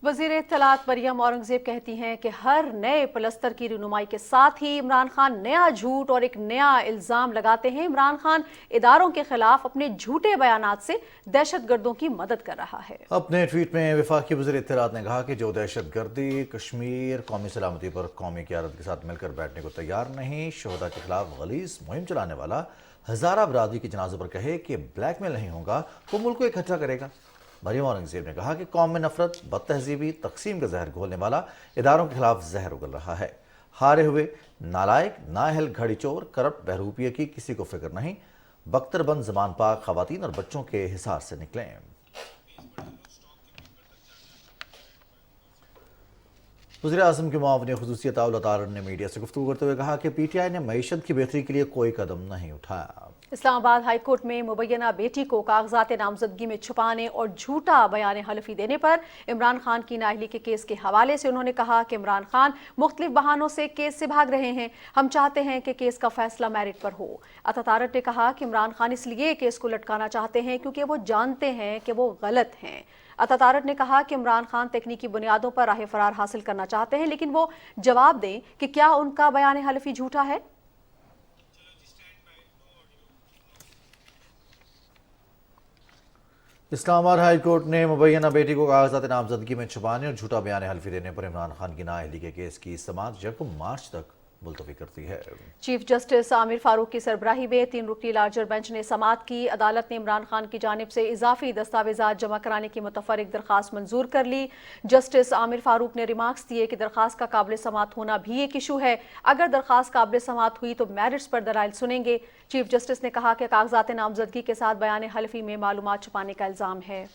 وزیر اطلاعات مریم اورنگزیب کہتی ہیں کہ ہر نئے پلستر کی رونمائی کے ساتھ ہی عمران خان نیا جھوٹ اور ایک نیا الزام لگاتے ہیں۔ عمران خان اداروں کے خلاف اپنے جھوٹے بیانات سے دہشت گردوں کی مدد کر رہا ہے۔ اپنے ٹویٹ میں وفاقی وزیر اطلاعات نے کہا کہ جو دہشت گردی کشمیر قومی سلامتی پر قومی قیادت کے ساتھ مل کر بیٹھنے کو تیار نہیں، شہداء کے خلاف غلیظ مہم چلانے والا ہزارہ برادری کے جنازوں پر کہے کہ بلیک میل نہیں ہوگا، وہ ملک کو اکٹھا کرے گا۔ مریم اورنگزیب نے کہا کہ قوم میں نفرت، بد تہذیبی، تقسیم کا زہر گھولنے والا اداروں کے خلاف زہر اگل رہا ہے۔ ہارے ہوئے، نالائق، نااہل، گھڑی چور، کرپٹ، بہروپیے کی کسی کو فکر نہیں، بختر بند زمان پاک خواتین اور بچوں کے حصار سے نکلیں۔ وزیر اعظم کے معاون خصوصی عطاء تارڑ نے میڈیا سے گفتگو کرتے ہوئے کہا کہ پی ٹی آئی نے معیشت کی بہتری کے لیے کوئی قدم نہیں اٹھایا۔ اسلام آباد ہائی کورٹ میں مبینہ بیٹی کو کاغذات نامزدگی میں چھپانے اور جھوٹا بیان حلفی دینے پر عمران خان کی نااہلی کے کیس کے حوالے سے انہوں نے کہا کہ عمران خان مختلف بہانوں سے کیس سے بھاگ رہے ہیں، ہم چاہتے ہیں کہ کیس کا فیصلہ میرٹ پر ہو۔ عطا تارڑ نے کہا کہ عمران خان اس لیے کیس کو لٹکانا چاہتے ہیں کیونکہ وہ جانتے ہیں کہ وہ غلط ہیں۔ عطا تارڑ نے کہا کہ عمران خان تکنیکی بنیادوں پر راہ فرار حاصل کرنا چاہتے ہیں، لیکن وہ جواب دیں کہ کیا ان کا بیان حلفی جھوٹا ہے۔ اسلام آباد ہائی کورٹ نے مبینہ بیٹی کو کاغذات نامزدگی میں چھپانے اور جھوٹا بیان حلفی دینے پر عمران خان کی نااہلی کے کیس کی سماعت 1 مارچ تک ملتوی کرتی ہے۔ چیف جسٹس عامر فاروق کی سربراہی میں 3 رکنی لارجر بینچ نے سماعت کی۔ عدالت نے عمران خان کی جانب سے اضافی دستاویزات جمع کرانے کی متفرق درخواست منظور کر لی۔ جسٹس عامر فاروق نے ریمارکس دیے کہ درخواست کا قابل سماعت ہونا بھی ایک ایشو ہے، اگر درخواست قابل سماعت ہوئی تو میرٹس پر دلائل سنیں گے۔ چیف جسٹس نے کہا کہ کاغذات نامزدگی کے ساتھ بیان حلفی میں معلومات چھپانے کا الزام ہے۔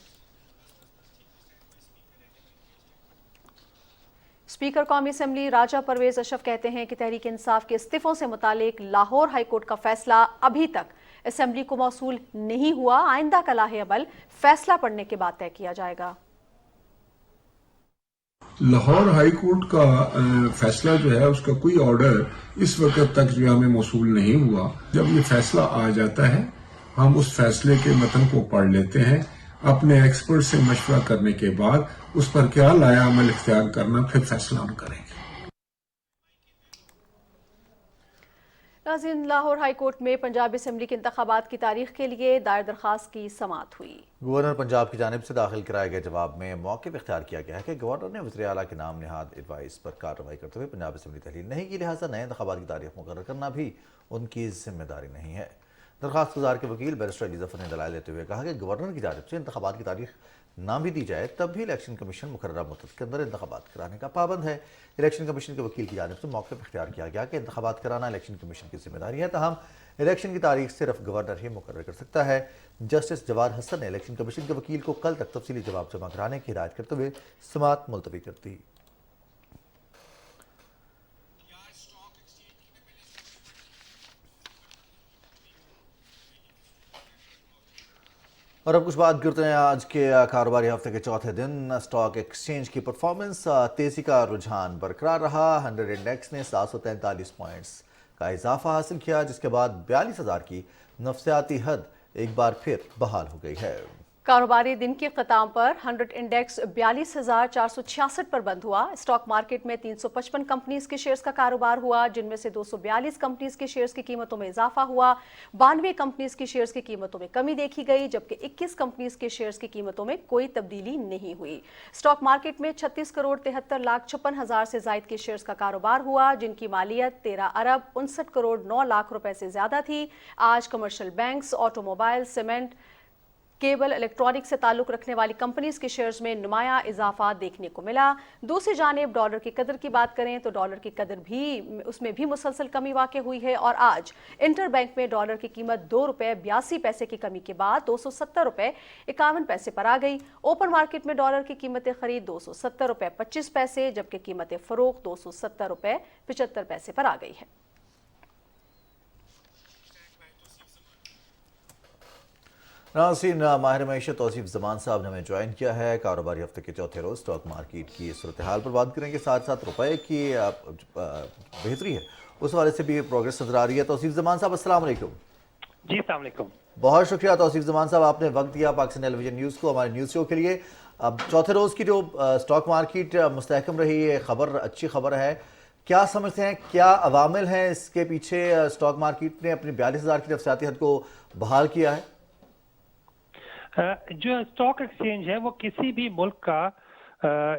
اسپیکر قومی اسمبلی راجہ پرویز اشرف کہتے ہیں کہ تحریک انصاف کے استعفوں سے متعلق لاہور ہائی کورٹ کا فیصلہ ابھی تک اسمبلی کو موصول نہیں ہوا، آئندہ کا لاہ عمل فیصلہ پڑھنے کے بعد طے کیا جائے گا۔ لاہور ہائی کورٹ کا فیصلہ جو ہے اس کا کوئی آرڈر اس وقت تک جو ہمیں موصول نہیں ہوا۔ جب یہ فیصلہ آ جاتا ہے ہم اس فیصلے کے متن کو پڑھ لیتے ہیں، اپنے ایکسپرٹ سے مشورہ کرنے کے بعد اس پر کیا لایا عمل اختیار کرنا پھر فیصلہ ہم کریں گے۔ ناظرین، لاہور ہائی کورٹ میں پنجاب اسمبلی کے انتخابات کی تاریخ کے لیے دائر درخواست کی سماعت ہوئی۔ گورنر پنجاب کی جانب سے داخل کرائے گئے جواب میں موقف اختیار کیا گیا ہے کہ گورنر نے وزیر اعلیٰ کے نام نہاد ایڈوائس پر کارروائی کرتے ہوئے پنجاب اسمبلی تحلیل نہیں کی، لہٰذا نئے انتخابات کی تاریخ مقرر کرنا بھی ان کی ذمہ داری نہیں ہے۔ درخواست گزار کے وکیل بیرسٹر علی ظفر نے دلائل دیتے ہوئے کہا کہ گورنر کی جانب سے انتخابات کی تاریخ نہ بھی دی جائے تب بھی الیکشن کمیشن مقررہ مدت کے اندر انتخابات کرانے کا پابند ہے۔ الیکشن کمیشن کے وکیل کی جانب سے موقف اختیار کیا گیا کہ انتخابات کرانا الیکشن کمیشن کی ذمہ داری ہے، تاہم الیکشن کی تاریخ صرف گورنر ہی مقرر کر سکتا ہے۔ جسٹس جواد حسن نے الیکشن کمیشن کے وکیل کو کل تک تفصیلی جواب جمع کرانے کی ہدایت کرتے ہوئے سماعت ملتوی کر دی۔ और अब कुछ बात करते हैं आज के कारोबारी हफ्ते के चौथे दिन स्टॉक एक्सचेंज की परफॉर्मेंस। तेजी का रुझान बरकरार रहा। 100 इंडेक्स ने 743 पॉइंट्स का इजाफा हासिल किया, जिसके बाद 42,000 की नफसियाती हद एक बार फिर बहाल हो गई है। कारोबारी दिन के ख़त्म पर 100 इंडेक्स 42,466 पर बंद हुआ। स्टॉक मार्केट में 355 कंपनीज के शेयर्स का कारोबार हुआ, जिनमें से 242 कंपनीज के शेयर्स की कीमतों में इजाफा हुआ। 92 कंपनीज की शेयर्स की कीमतों में कमी देखी गई, जबकि 21 कंपनीज के शेयर्स की कीमतों में कोई तब्दीली नहीं हुई। स्टॉक मार्केट में 36 करोड़ 73 लाख 56 हजार से जायद के शेयर्स का कारोबार हुआ, जिनकी मालियत 13 अरब 59 करोड़ 9 लाख रुपए से ज्यादा थी। आज commercial banks, automobile, cement, cable, electronic से ताल्लुक रखने वाली कंपनीज के शेयर्स में नुमाया इजाफा देखने को मिला। दूसरी जानिब डॉलर की कदर की बात करें तो डॉलर की कदर भी उसमें भी मुसलसल कमी वाक़ हुई है और आज इंटर बैंक में डॉलर की कीमत 2 रुपये 82 पैसे की कमी के बाद 270 रुपये 51 पैसे पर आ गई। ओपन मार्केट में डॉलर की कीमत खरीद 270 रुपये 25 पैसे, जबकि कीमत फरोख्त 270 रुपये 75 पैसे पर आ गई है। नाज़रीन, माहिर मईशत तौसीफ ज़मान साहब ने हमें ज्वाइन किया है। कारोबारी हफ्ते के चौथे रोज़ स्टॉक मार्केट की सूरत हाल पर बात करेंगे, साथ साथ रुपए की बेहतरी है उस वाले से भी प्रोग्रेस नजर आ रही है। तौसीफ ज़मान साहब, अस्सलाम वालेकुम। जी अस्सलाम वालेकुम। बहुत शुक्रिया तौसीफ ज़मान साहब, आपने वक्त दिया पाकिस्तान टेलीविजन न्यूज़ को, हमारे न्यूज़ शो के लिए। अब चौथे रोज़ की जो स्टॉक मार्केट मुस्तहकम रही है, खबर अच्छी खबर है। क्या समझते हैं, क्या अवामिल हैं इसके पीछे स्टॉक मार्केट ने अपनी 42,000 की नफसियाती हद को बहाल किया है? जो स्टॉक एक्सचेंज है वो किसी भी मुल्क का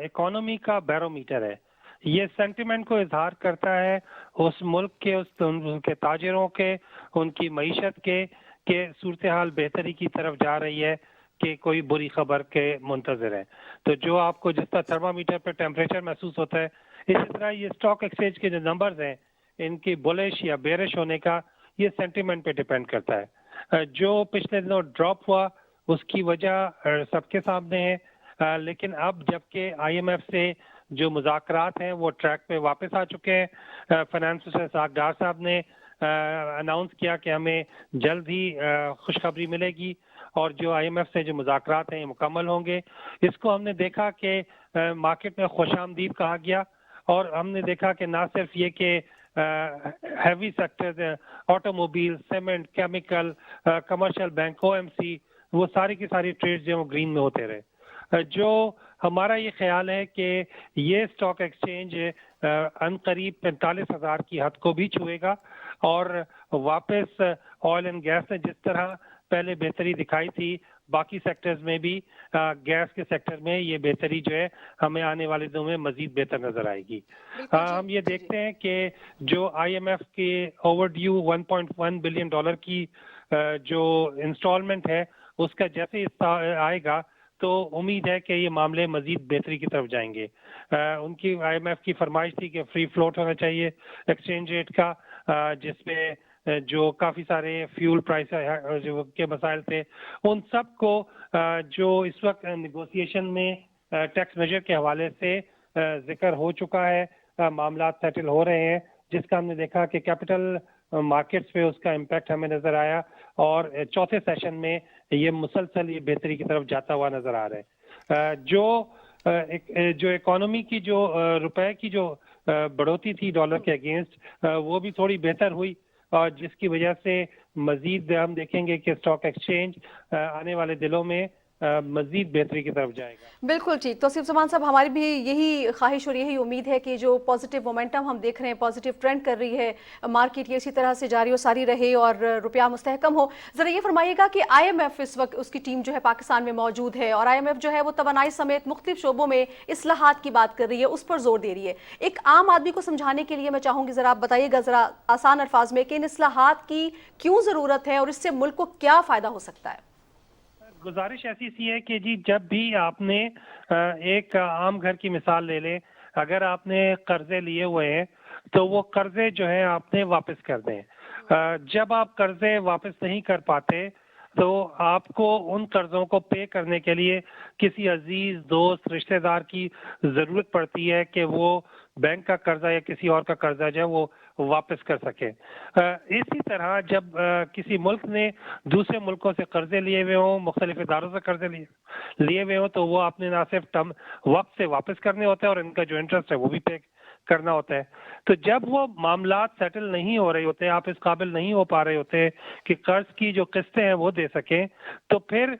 इकोनॉमी का बैरोमीटर है। ये सेंटिमेंट को इजहार करता है उस मुल्क के, उनके ताजिरों के, उनकी मईशत के सूरत हाल बेहतरी की तरफ जा रही है कि कोई बुरी खबर के मुंतजर है। तो जो आपको जिस तरह थर्मामीटर पर टेम्परेचर महसूस होता है, इसी तरह ये स्टॉक एक्सचेंज के जो नंबर्स हैं इनकी बुलिश या बेरिश होने का ये सेंटिमेंट पे डिपेंड करता है। जो पिछले दिनों ड्रॉप हुआ उसकी वजह सबके सामने है, लेकिन अब जबकि IMF से जो मुज़ाकरात हैं वो ट्रैक पे वापस आ चुके हैं। फाइनेंस मिनिस्टर इस्हाक डार साहब ने अनाउंस किया कि हमें जल्द ही खुशखबरी मिलेगी और जो IMF से जो मुज़ाकरात हैं ये मुकम्मल होंगे। इसको हमने देखा कि मार्केट में खुशामदीद कहा गया और हमने देखा कि ना सिर्फ ये कि heavy sectors, automobile, cement, chemical, commercial bank, OMC, वो सारी की सारी ट्रेड्स जो ग्रीन में होते रहे। जो हमारा ये ख्याल है कि ये स्टॉक एक्सचेंज अनकरीब 45,000 की हद को भी छुएगा और वापस ऑयल एंड गैस ने जिस तरह पहले बेहतरी दिखाई थी, बाकी सेक्टर्स में भी गैस के सेक्टर में ये बेहतरी जो है हमें आने वाले दिनों में मजीद बेहतर नजर आएगी। हम ये देखते हैं कि जो IMF के ओवरड्यू $1.1 बिलियन की जो इंस्टॉलमेंट है उसका जैसे आएगा तो उम्मीद है कि ये मामले मजीद बेहतरी की तरफ जाएंगे। उनकी IMF की फरमाइश थी कि फ्री फ्लोट होना चाहिए एक्सचेंज रेट का, जिसमें जो काफ़ी सारे फ्यूल प्राइस के मसाइल थे उन सब को जो इस वक्त नेगोशिएशन में टैक्स मेजर के हवाले से जिक्र हो चुका है, मामला सेटल हो रहे हैं, जिसका हमने देखा कि कैपिटल मार्केट्स पे उसका इम्पैक्ट हमें नजर आया और चौथे सेशन में ये मुसलसल ये बेहतरी की तरफ जाता हुआ नजर आ रहा है। जो इकोनॉमी की जो रुपए की जो बढ़ोतरी थी डॉलर के अगेंस्ट, वो भी थोड़ी बेहतर हुई और जिसकी वजह से मजीद हम देखेंगे कि स्टॉक एक्सचेंज आने वाले दिनों में मजीद बेहतरी की तरफ जाएगा। बिल्कुल ठीक। तौसीफ ज़मान साहब, हमारी भी यही ख्वाहिश और यही उम्मीद है कि जो पॉजिटिव मोमेंटम हम देख रहे हैं, पॉजिटिव ट्रेंड कर रही है मार्केट, ये इसी तरह से जारी और सारी रहे और रुपया मुस्तहकम हो। ज़रा ये फरमाइएगा कि IMF इस वक्त उसकी टीम जो है पाकिस्तान में मौजूद है और IMF जो है वो तवानाई समेत मुख्तलिफ शोबों में इस्लाहात की बात कर रही है, उस पर जोर दे रही है। एक आम आदमी को समझाने के लिए मैं चाहूँगी ज़रा आप बताइएगा ज़रा आसान अल्फाज में कि इन इस्लाहात की क्यों ज़रूरत है और इससे मुल्क को क्या फ़ायदा हो सकता है। गुजारिश ऐसी सी है कि जी जब भी आपने एक आम घर की मिसाल ले लें, अगर आपने कर्जे लिए हुए हैं तो वो कर्जे जो है आपने वापस कर दें। जब आप कर्जे वापस नहीं कर पाते تو آپ کو ان قرضوں کو پے کرنے کے لیے کسی عزیز دوست رشتہ دار کی ضرورت پڑتی ہے کہ وہ بینک کا قرضہ یا کسی اور کا قرضہ جو ہے وہ واپس کر سکے. اسی طرح جب کسی ملک نے دوسرے ملکوں سے قرضے لیے ہوئے ہوں، مختلف اداروں سے قرضے لیے ہوئے ہوں، تو وہ آپ نے نہ صرف وقت سے واپس کرنے ہوتے ہیں اور ان کا جو انٹرسٹ ہے وہ بھی پے کرنا ہوتا ہے. تو جب وہ معاملات سیٹل نہیں ہو رہے ہوتے، آپ اس قابل نہیں ہو پا رہے ہوتے کہ قرض کی جو قسطیں ہیں وہ دے سکیں، تو پھر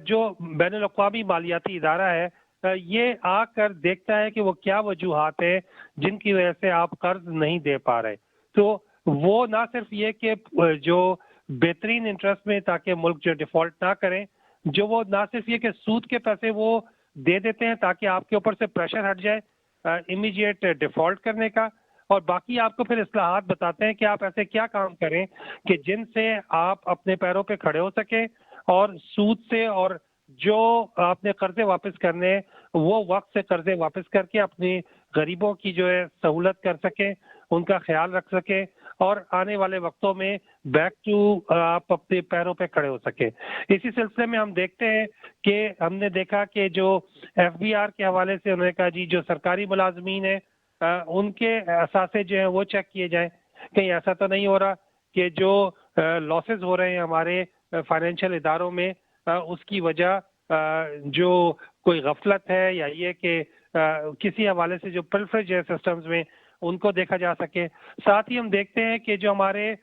جو بین الاقوامی مالیاتی ادارہ ہے یہ آ کر دیکھتا ہے کہ وہ کیا وجوہات ہیں جن کی وجہ سے آپ قرض نہیں دے پا رہے. تو وہ نہ صرف یہ کہ جو بہترین انٹرسٹ میں تاکہ ملک جو ڈیفالٹ نہ کریں، جو وہ نہ صرف یہ کہ سود کے پیسے وہ دے دیتے ہیں تاکہ آپ کے اوپر سے پریشر ہٹ جائے امیجیٹ ڈیفالٹ کرنے کا، اور باقی آپ کو پھر اصلاحات بتاتے ہیں کہ آپ ایسے کیا کام کریں کہ جن سے آپ اپنے پیروں پہ کھڑے ہو سکیں اور سود سے اور جو آپ نے قرضے واپس کرنے وہ وقت سے قرضے واپس کر کے اپنی غریبوں کی جو ہے سہولت کر سکیں، ان کا خیال رکھ سکیں اور آنے والے وقتوں میں بیک ٹو آپ اپنے پیروں پہ کھڑے ہو سکیں. اسی سلسلے میں ہم دیکھتے ہیں کہ ہم نے دیکھا کہ جو ایف بی آر کے حوالے سے انہوں نے کہا جی جو سرکاری ملازمین ہیں ان کے اثاثے جو ہیں وہ چیک کیے جائیں. کہیں ایسا تو نہیں ہو رہا کہ جو لاسز ہو رہے ہیں ہمارے فائنینشیل اداروں میں اس کی وجہ جو کوئی غفلت ہے یا یہ کہ کسی حوالے سے جو پلفریج ہے سسٹمز میں ان کو دیکھا جا سکے. ساتھ ہی ہم دیکھتے ہیں کہ جو ہمارے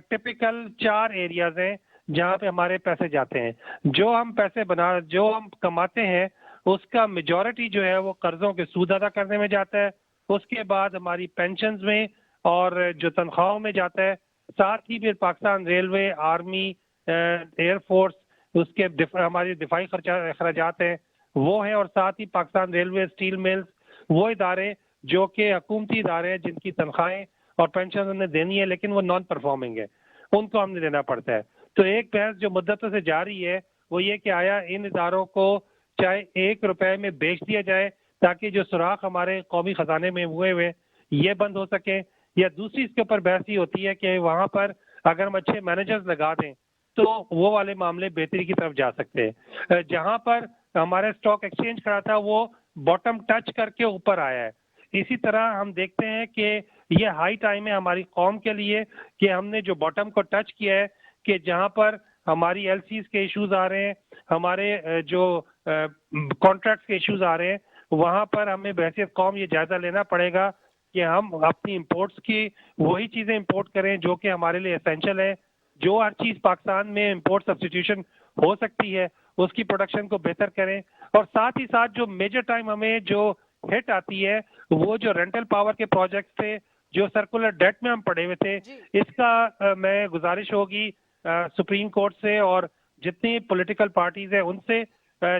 ٹپیکل 4 ایریاز ہیں جہاں پہ ہمارے پیسے جاتے ہیں، جو ہم کماتے ہیں اس کا میجورٹی جو ہے وہ قرضوں کے سود ادا کرنے میں جاتا ہے، اس کے بعد ہماری پینشنز میں اور جو تنخواہوں میں جاتا ہے. ساتھ ہی پھر Pakistan railway, army, air force, اس کے ہماری دفاعی اخراجات ہیں وہ ہیں، اور ساتھ ہی پاکستان ریلوے، اسٹیل ملز، وہ ادارے جو کہ حکومتی ادارے ہیں جن کی تنخواہیں اور پینشن ہم نے دینی ہے لیکن وہ نان پرفارمنگ ہے، ان کو ہم نے دینا پڑتا ہے. تو ایک بحث جو مدتوں سے جاری ہے وہ یہ کہ آیا ان اداروں کو چاہے 1 روپے میں بیچ دیا جائے تاکہ جو سوراخ ہمارے قومی خزانے میں ہوئے یہ بند ہو سکے، یا دوسری اس کے اوپر بحث یہ ہوتی ہے کہ وہاں پر اگر ہم اچھے مینیجرز لگا دیں تو وہ والے معاملے بہتری کی طرف جا سکتے ہیں. جہاں پر ہمارا اسٹاک ایکسچینج کھڑا تھا وہ باٹم ٹچ کر کے اوپر آیا ہے. اسی طرح ہم دیکھتے ہیں کہ یہ ہائی ٹائم ہے ہماری قوم کے لیے کہ ہم نے جو باٹم کو ٹچ کیا ہے کہ جہاں پر ہماری ایل سیز کے ایشوز آ رہے ہیں، ہمارے جو کانٹریکٹس کے ایشوز آ رہے ہیں، وہاں پر ہمیں بحیثیت قوم یہ جائزہ لینا پڑے گا کہ ہم اپنی امپورٹس کی وہی چیزیں امپورٹ کریں جو کہ ہمارے لیے اسینشل ہے. جو ہر چیز پاکستان میں امپورٹ سبسٹیٹیوشن ہو سکتی ہے اس کی پروڈکشن کو بہتر کریں، اور ساتھ ہی ساتھ جو میجر ٹائم ہمیں جو ہٹ آتی ہے وہ جو رینٹل پاور کے پروجیکٹس تھے، جو سرکولر ڈیٹ میں ہم پڑے ہوئے تھے، اس کا میں گزارش ہوگی سپریم کورٹ سے اور جتنی پولیٹیکل پارٹیز ہیں ان سے،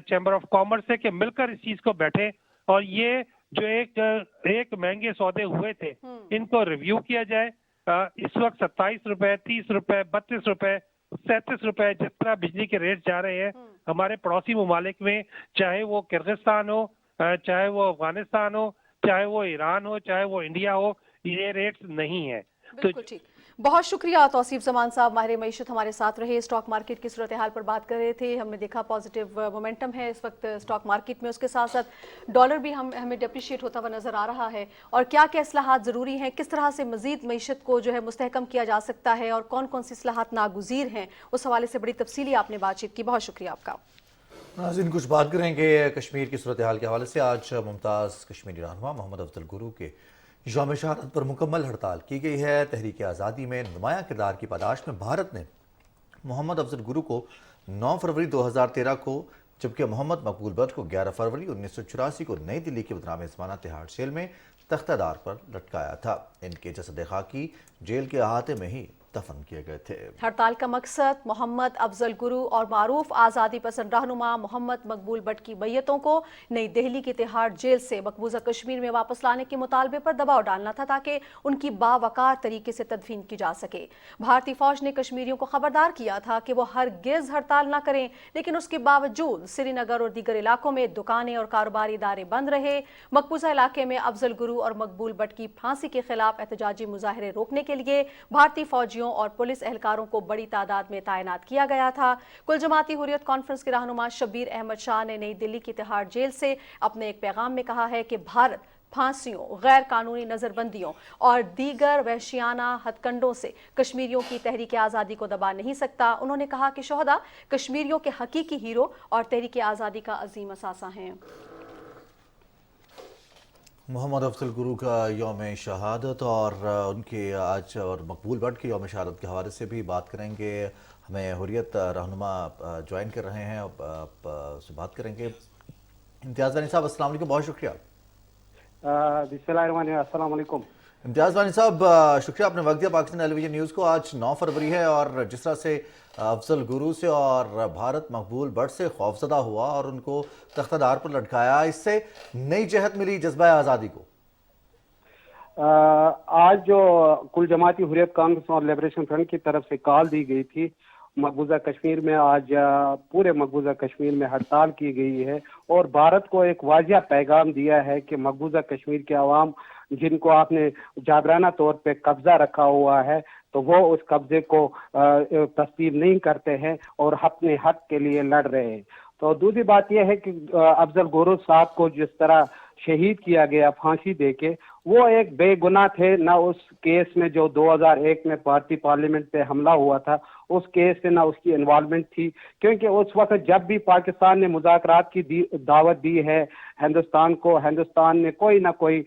چیمبر آف کامرس سے، کہ مل کر اس چیز کو بیٹھے اور یہ جو ایک مہنگے سودے ہوئے تھے ان کو ریویو کیا جائے. اس وقت 27 روپے، 30 روپے، 32 روپے، 37 روپے جس طرح بجلی کے ریٹ جا رہے ہیں ہمارے پڑوسی ممالک میں، چاہے وہ کرغزستان ہو، چاہے وہ افغانستان ہو، چاہے وہ ایران ہو، چاہے وہ انڈیا ہو، یہ ریٹس نہیں ہیں. بالکل ٹھیک. بہت شکریہ توصیف زمان صاحب، ماہر معیشت ہمارے ساتھ رہے، اسٹاک مارکیٹ کی صورتحال پر بات کر رہے تھے. ہم نے دیکھا پازیٹیو مومنٹم ہے اس وقت اسٹاک مارکیٹ میں، اس کے ساتھ ساتھ ڈالر بھی ہمیں ڈیپریشیٹ ہوتا ہوا نظر آ رہا ہے، اور کیا کیا اصلاحات ضروری ہیں، کس طرح سے مزید معیشت کو جو ہے مستحکم کیا جا سکتا ہے، اور کون کون سی اصلاحات ناگزیر ہیں، اس حوالے سے بڑی تفصیلی آپ نے بات چیت کی. بہت شکریہ آپ کا. ناظرین کچھ بات کریں گے کشمیر کی صورتحال کے حوالے سے. آج ممتاز کشمیری رہنما محمد افضل گرو کے یوم شہادت پر مکمل ہڑتال کی گئی ہے. تحریک آزادی میں نمایاں کردار کی پاداش میں بھارت نے محمد افضل گرو کو 9 فروری 2013 کو، جبکہ محمد مقبول بٹ کو 11 فروری 1984 کو نئی دلی کے بدنام زمانہ تہاڑ جیل میں تختہ دار پر لٹکایا تھا. ان کے جسد خاکی جیل کے احاطے میں ہی دفن کیے گئے تھے. ہڑتال کا مقصد محمد افضل گرو اور معروف آزادی پسند رہنما محمد مقبول بٹ کی میتوں کو نئی دہلی کے تہاڑ جیل سے مقبوضہ کشمیر میں واپس لانے کے مطالبے پر دباؤ ڈالنا تھا تاکہ ان کی باوقار طریقے سے تدفین کی جا سکے. بھارتی فوج نے کشمیریوں کو خبردار کیا تھا کہ وہ ہرگز ہڑتال نہ کریں، لیکن اس کے باوجود سری نگر اور دیگر علاقوں میں دکانیں اور کاروباری ادارے بند رہے. مقبوضہ علاقے میں افضل گرو اور مقبول بٹ کی پھانسی کے خلاف احتجاجی مظاہرے روکنے کے لیے بھارتی فوجیوں فوجیوں اور پولیس اہلکاروں کو بڑی تعداد میں تعینات کیا گیا تھا۔ کل جماعتی حریت کانفرنس کے رہنما شبیر احمد شاہ نے نئی دلی کی تہاڑ جیل سے اپنے ایک پیغام میں کہا ہے کہ بھارت پھانسیوں، غیر قانونی نظر بندیوں اور دیگر وحشیانہ ہتھ کنڈوں سے کشمیریوں کی تحریک آزادی کو دبا نہیں سکتا۔ انہوں نے کہا کہ شہداء کشمیریوں کے حقیقی ہیرو اور تحریک آزادی کا عظیم اثاثہ ہیں۔ محمد افضل گرو کا یوم شہادت اور ان کے آج اور مقبول بٹ کے یوم شہادت کے حوالے سے بھی بات کریں گے۔ ہمیں حریت رہنما جوائن کر رہے ہیں، اب سے بات کریں گے۔ امتیاز وانی صاحب السلام علیکم، بہت شکریہ۔ بسم اللہ الرحمن الرحیم، السلام علیکم۔ امتیاز وانی صاحب شکریہ، آپ نے وقت دیا پاکستان ٹیلی ویژن نیوز کو۔ آج 9 فروری ہے اور جس طرح سے افضل گرو سے اور بھارت مقبول بٹ سے خوفزدہ ہوا اور ان کو تختہ دار پر لٹکایا، اس سے نئی جہت ملی جذبہ آزادی کو۔ آج جو کل جماعتی حریت کانگریس اور لبریشن فرنٹ کی طرف سے کال دی گئی تھی، مقبوضہ کشمیر میں آج پورے مقبوضہ کشمیر میں ہڑتال کی گئی ہے اور بھارت کو ایک واضح پیغام دیا ہے کہ مقبوضہ کشمیر کے عوام جن کو آپ نے جابرانہ طور پہ قبضہ رکھا ہوا ہے تو وہ اس قبضے کو تسلیم نہیں کرتے ہیں اور اپنے حق کے لیے لڑ رہے ہیں۔ تو دوسری بات یہ ہے کہ افضل گرو صاحب کو جس طرح شہید کیا گیا پھانسی دے کے، وہ ایک بے گناہ تھے، نہ اس کیس میں جو 2001 میں بھارتی پارلیمنٹ پہ حملہ ہوا تھا اس کیس سے نہ اس کی انوالومنٹ تھی، کیونکہ اس وقت جب بھی پاکستان نے مذاکرات کی دعوت دی ہے ہندوستان کو، ہندوستان نے کوئی نہ کوئی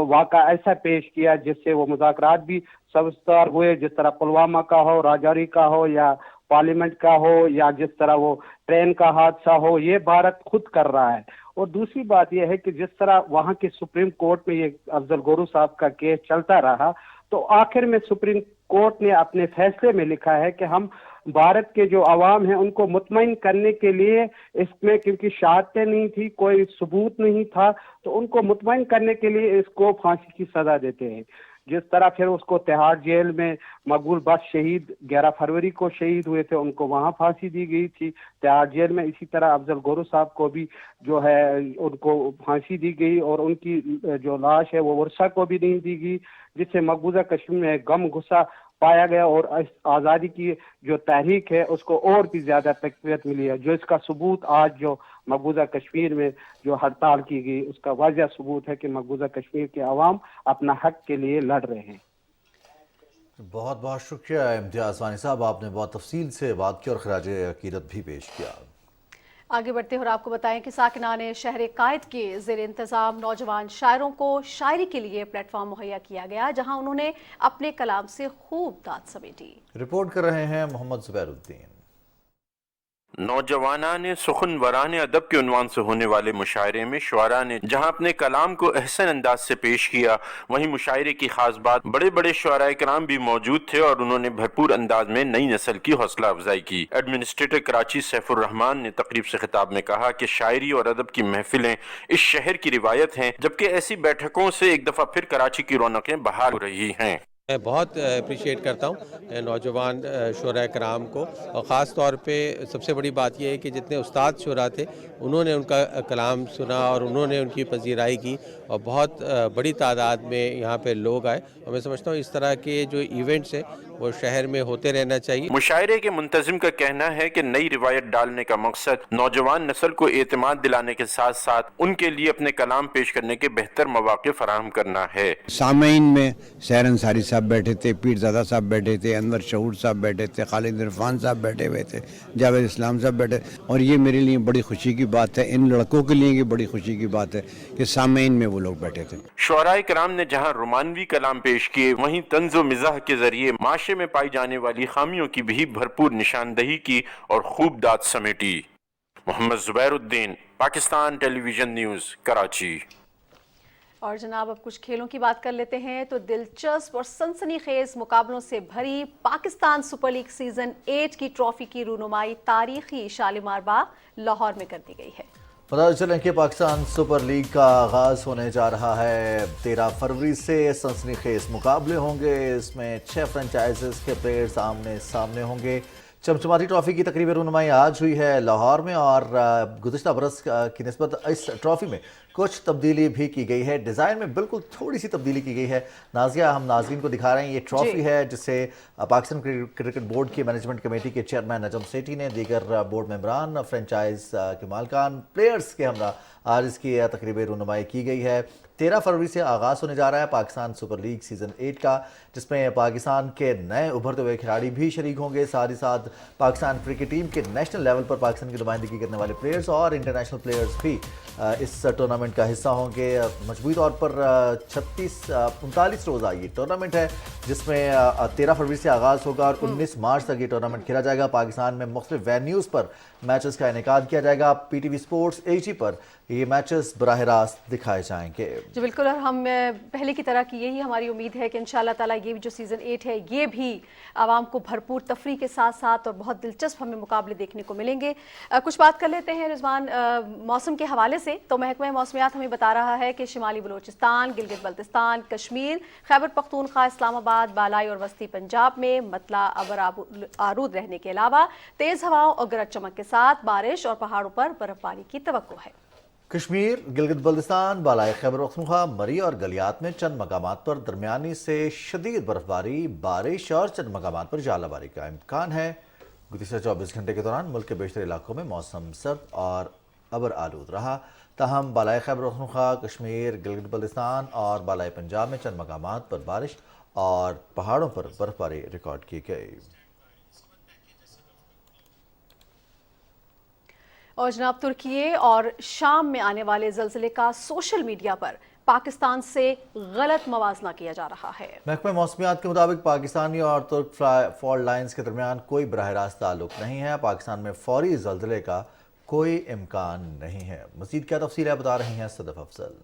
واقعہ ایسا پیش کیا جس سے وہ مذاکرات بھی سبزدار ہوئے، جس طرح پلوامہ کا ہو، راجوری کا ہو یا پارلیمنٹ کا ہو یا جس طرح وہ ٹرین کا حادثہ ہو، یہ بھارت خود کر رہا ہے۔ اور دوسری بات یہ ہے کہ جس طرح وہاں کی سپریم کورٹ میں یہ افضل گرو صاحب کا کیس چلتا رہا تو آخر میں سپریم کورٹ نے اپنے فیصلے میں لکھا ہے کہ ہم بھارت کے جو عوام ہیں ان کو مطمئن کرنے کے لیے اس میں کیونکہ شہادتیں نہیں تھی، کوئی ثبوت نہیں تھا، تو ان کو مطمئن کرنے کے لیے اس کو پھانسی کی سزا دیتے ہیں۔ جس طرح پھر اس کو تہاڑ جیل میں مقبول بٹ شہید 11 فروری کو شہید ہوئے تھے، ان کو وہاں پھانسی دی گئی تھی تہاڑ جیل میں، اسی طرح افضل گرو صاحب کو بھی جو ہے ان کو پھانسی دی گئی اور ان کی جو لاش ہے وہ ورثہ کو بھی نہیں دی گئی، جس سے مقبوضہ کشمیر میں غم غصہ پایا گیا اور آزادی کی جو تحریک ہے اس کو اور بھی زیادہ تقویت ملی ہے، جو اس کا ثبوت آج جو مقبوضہ کشمیر میں جو ہڑتال کی گئی اس کا واضح ثبوت ہے کہ مقبوضہ کشمیر کے عوام اپنا حق کے لیے لڑ رہے ہیں۔ بہت بہت شکریہ امتیاز وانی صاحب، آپ نے بہت تفصیل سے بات کی اور خراج عقیدت بھی پیش کیا۔ آگے بڑھتے ہیں اور آپ کو بتائیں کہ ساکنان شہر قائد کے زیر انتظام نوجوان شاعروں کو شاعری کے لیے پلیٹ فارم مہیا کیا گیا، جہاں انہوں نے اپنے کلام سے خوب داد سمیٹی۔ رپورٹ کر رہے ہیں محمد زبیر الدین۔ نوجوانان سخن وران ادب کے عنوان سے ہونے والے مشاعرے میں شعراء نے جہاں اپنے کلام کو احسن انداز سے پیش کیا، وہیں مشاعرے کی خاص بات بڑے بڑے شعراء کرام بھی موجود تھے اور انہوں نے بھرپور انداز میں نئی نسل کی حوصلہ افزائی کی۔ ایڈمنسٹریٹر کراچی سیف الرحمان نے تقریب سے خطاب میں کہا کہ شاعری اور ادب کی محفلیں اس شہر کی روایت ہیں، جبکہ ایسی بیٹھکوں سے ایک دفعہ پھر کراچی کی رونقیں بحال ہو رہی ہیں۔ میں بہت اپریشیٹ کرتا ہوں نوجوان شعراء کرام کو، اور خاص طور پہ سب سے بڑی بات یہ ہے کہ جتنے استاد شعراء تھے انہوں نے ان کا کلام سنا اور انہوں نے ان کی پذیرائی کی اور بہت بڑی تعداد میں یہاں پہ لوگ آئے، اور میں سمجھتا ہوں اس طرح کے جو ایونٹس ہیں وہ شہر میں ہوتے رہنا چاہیے۔ مشاعرے کے منتظم کا کہنا ہے کہ نئی روایت ڈالنے کا مقصد نوجوان نسل کو اعتماد دلانے کے ساتھ ساتھ ان کے لیے اپنے کلام پیش کرنے کے بہتر مواقع فراہم کرنا ہے۔ سامعین میں سحر انصاری صاحب بیٹھے تھے، پیر زادہ صاحب بیٹھے تھے، انور شعور صاحب بیٹھے تھے، خالد عرفان صاحب بیٹھے ہوئے تھے، جاوید اسلام صاحب بیٹھے، اور یہ میرے لیے بڑی خوشی کی بات ہے، ان لڑکوں کے لیے یہ بڑی خوشی کی بات ہے کہ سامعین میں وہ لوگ بیٹھے تھے۔ شعراء کرام نے جہاں رومانوی کلام پیش کیے، وہیں طنز و مزاح کے ذریعے معاشرے میں پائی جانے والی خامیوں کی بھی بھرپور نشاندہی کی اور خوب داد سمیٹی۔ محمد زبیر الدین، پاکستان ٹیلی ویژن نیوز، کراچی۔ اور جناب اب کچھ کھیلوں کی بات کر لیتے ہیں تو دلچسپ اور سنسنی خیز مقابلوں سے بھری پاکستان سپر لیگ سیزن 8 کی ٹرافی کی رونمائی تاریخی شالیمار باغ لاہور میں کر دی گئی ہے۔ پتہ چلیں کہ پاکستان سپر لیگ کا آغاز ہونے جا رہا ہے 13 فروری سے۔ سنسنی خیز مقابلے ہوں گے، اس میں 6 فرنچائزز کے پلیئرز آمنے سامنے ہوں گے۔ چمچماتی ٹرافی کی تقریبی رونمائی آج ہوئی ہے لاہور میں، اور گزشتہ برس کی نسبت اس ٹرافی میں कुछ तब्दीली भी की गई है। डिज़ाइन में बिल्कुल थोड़ी सी तब्दीली की गई है। नाज़िया, हम नाज़रीन को दिखा रहे हैं, ये ट्रॉफी है जिसे पाकिस्तान क्रिकेट बोर्ड की मैनेजमेंट कमेटी के चेयरमैन नजम सेठी ने, दीगर बोर्ड मेंबरान, फ्रेंचाइज के मालकान, प्लेयर्स के हमरा आज इसकी तकरीब रुनुमाई की गई है। 13 फरवरी से आगाज़ होने जा रहा है पाकिस्तान सुपर लीग सीज़न 8 का, जिसमें पाकिस्तान के नए उभरते हुए खिलाड़ी भी शरीक होंगे। साथ ही साथ पाकिस्तान क्रिकेट टीम के नेशनल लेवल पर पाकिस्तान की नुमाइंदगी करने वाले प्लेयर्स और इंटरनेशनल प्लेयर्स भी इस टूर्नामेंट का हिस्सा होंगे। मजबूती तौर पर 39 रोज़ा ये टूर्नामेंट है, जिसमें 13 फरवरी से आगाज़ होगा और 19 मार्च तक ये टूर्नामेंट खेला जाएगा। पाकिस्तान में मुख्तलिफ वेन्यूज़ पर मैचेस का इनेकाद किया जाएगा। PTV स्पोर्ट्स HD पर ये मैचेस बराह रास्त दिखाए जाएंगे। जी बिल्कुल, और हम पहले की तरह की यही हमारी उम्मीद है कि इंशाअल्लाह ताला ये जो सीज़न 8 है ये भी आवाम को भरपूर तफरी के साथ साथ और बहुत दिलचस्प हमें मुकाबले देखने को मिलेंगे। कुछ बात कर लेते हैं रिजवान मौसम के हवाले से। तो महकमा मौसमियात हमें बता रहा है कि शिमाली बलूचिस्तान, गिलगित बल्तिस्तान, कश्मीर, खैबर पख्तूनख्वा, इस्लामाबाद, बालाई और वस्ती पंजाब में मतला अबर आरूद रहने के अलावा तेज़ हवाओं और गरज चमक के साथ बारिश और पहाड़ों पर बर्फबारी की तवक्को है। कश्मीर, गिलगित बल्तिस्तान, बालाई खैबर पख्तूनख्वा, मरी और गलियात में चंद मकामात पर दरमियानी से शदीद बर्फबारी, बारिश और चंद मकामात पर जालाबारी का इम्कान है। गुज़िश्ता 24 घंटे के दौरान मुल्क के बेशतर इलाकों में मौसम सर्द और अबर आलूद रहा। ताहम बालाई खैबर पख्तूनख्वा, कश्मीर, गिलगित बल्तिस्तान और बालाई पंजाब में चंद मकामात पर बारिश और पहाड़ों पर बर्फबारी रिकॉर्ड की गई। और जनाब, तुर्की और शाम में आने वाले ज़लज़ले का सोशल मीडिया पर पाकिस्तान से गलत मवाजना किया जा रहा है। महकमा मौसमियात के मुताबिक पाकिस्तानी और तुर्क फॉल्ट लाइन्स के दरमियान कोई बराह रास्त ताल्लुक नहीं है। पाकिस्तान में फौरी ज़लज़ले का कोई इम्कान नहीं है। मज़ीद क्या तफसीलें बता रही हैं सदफ अफजल।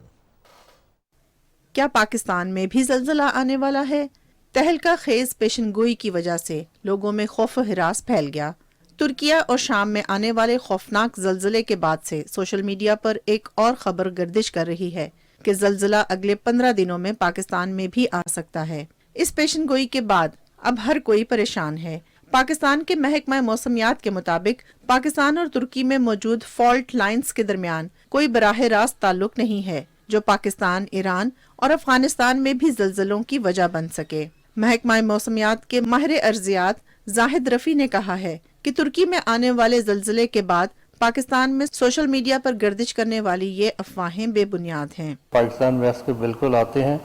क्या पाकिस्तान में भी ज़लज़ला आने वाला है? तहलका खेज पेशनगोई की वजह से लोगों में खौफ व हिरास फैल गया। तुर्किया और शाम में आने वाले खौफनाक ज़लज़ले के बाद से सोशल मीडिया पर एक और खबर गर्दिश कर रही है कि ज़लज़ला अगले 15 दिनों में पाकिस्तान में भी आ सकता है। इस पेशनगोई के बाद अब हर कोई परेशान है। पाकिस्तान के महकमा मौसमियात के मुताबिक पाकिस्तान और तुर्की में मौजूद फॉल्ट लाइन्स के दरमियान कोई बराह रास्त ताल्लुक नहीं है, जो पाकिस्तान, ईरान और अफगानिस्तान में भी ज़लज़लों की वजह बन सके। महकमा मौसमियात के माहिर अर्जियात जाहिद रफ़ी ने कहा है कि तुर्की में आने वाले ज़लज़ले के बाद पाकिस्तान में सोशल मीडिया पर गर्दिश करने वाली ये अफवाहें बेबुनियाद हैं। पाकिस्तान में इसके बिल्कुल आते हैं,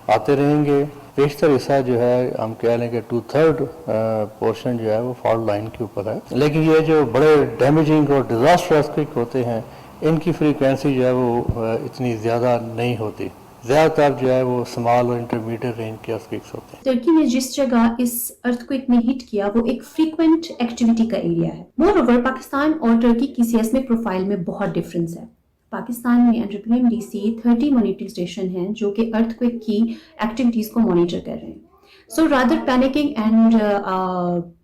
आते रहेंगे। बेशतर हिस्सा जो है हम कह लें कि 2/3 पोर्शन जो है वो फॉल्ट लाइन के ऊपर है, लेकिन ये जो बड़े डैमेजिंग और डिजास्टर्स क्विक होते हैं इनकी फ्रीक्वेंसी जो है वो इतनी ज़्यादा नहीं होती। ज़्यादातर जो है वो स्मॉल और इंटरमीडिएट रेंज के अर्थक्वेक्स होते हैं। तुर्की ने जिस जगह इस अर्थक्वेक ने हिट किया वो एक फ्रीक्वेंट एक्टिविटी का एरिया है। मोरओवर पाकिस्तान और तुर्की की सीस्मिक प्रोफाइल में बहुत डिफरेंस है। पाकिस्तान में अंडर PMDC 30 मॉनिटरिंग स्टेशन हैं जो कि अर्थक्वेक की एक्टिविटीज को मॉनिटर कर रहे हैं। So rather panicking and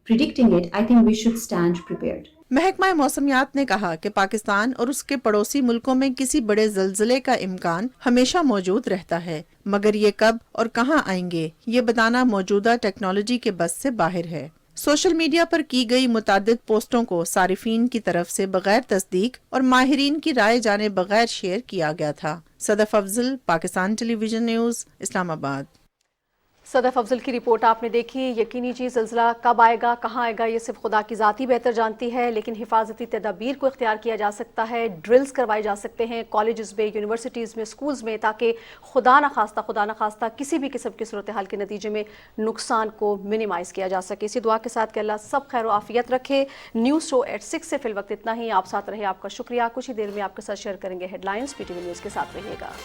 predicting it, I think we should stand prepared. महकमा मौसमियात ने कहा कि पाकिस्तान और उसके पड़ोसी मुल्कों में किसी बड़े ज़लज़ले का इम्कान हमेशा मौजूद रहता है, मगर ये कब और कहां आएंगे ये बताना मौजूदा टेक्नोलॉजी के बस से बाहर है। सोशल मीडिया पर की गई मुतादिद पोस्टों को सारिफीन की तरफ से बगैर तस्दीक और माहिरीन की राय जाने बगैर शेयर किया गया था। Sadaf Afzal, Pakistan television news, Islamabad. सदफ अफजल की रिपोर्ट आपने देखी। यकीनी चीज़ ज़लज़ला कब आएगा, कहाँ आएगा, ये सिर्फ खुदा की ज़ाती बेहतर जानती है, लेकिन हिफाजती तदाबीर को इख्तियार किया जा सकता है। ड्रिल्स करवाए जा सकते हैं कॉलेजेस में, यूनिवर्सिटीज़ में, स्कूल्स में, ताकि खुदा न खास्ता किसी भी किस्म की सूरत हाल के नतीजे में नुकसान को मिनिमाइज़ किया जा सके। इसी दुआ के साथ कि अल्लाह सब खैर आफियत रखे। न्यूज़ शो एट 6 से फिल वक्त इतना ही। आप साथ रहे, आपका शुक्रिया। कुछ ही देर में आपके साथ शेयर करेंगे हेडलाइंस। PTV न्यूज़ के साथ रहिएगा।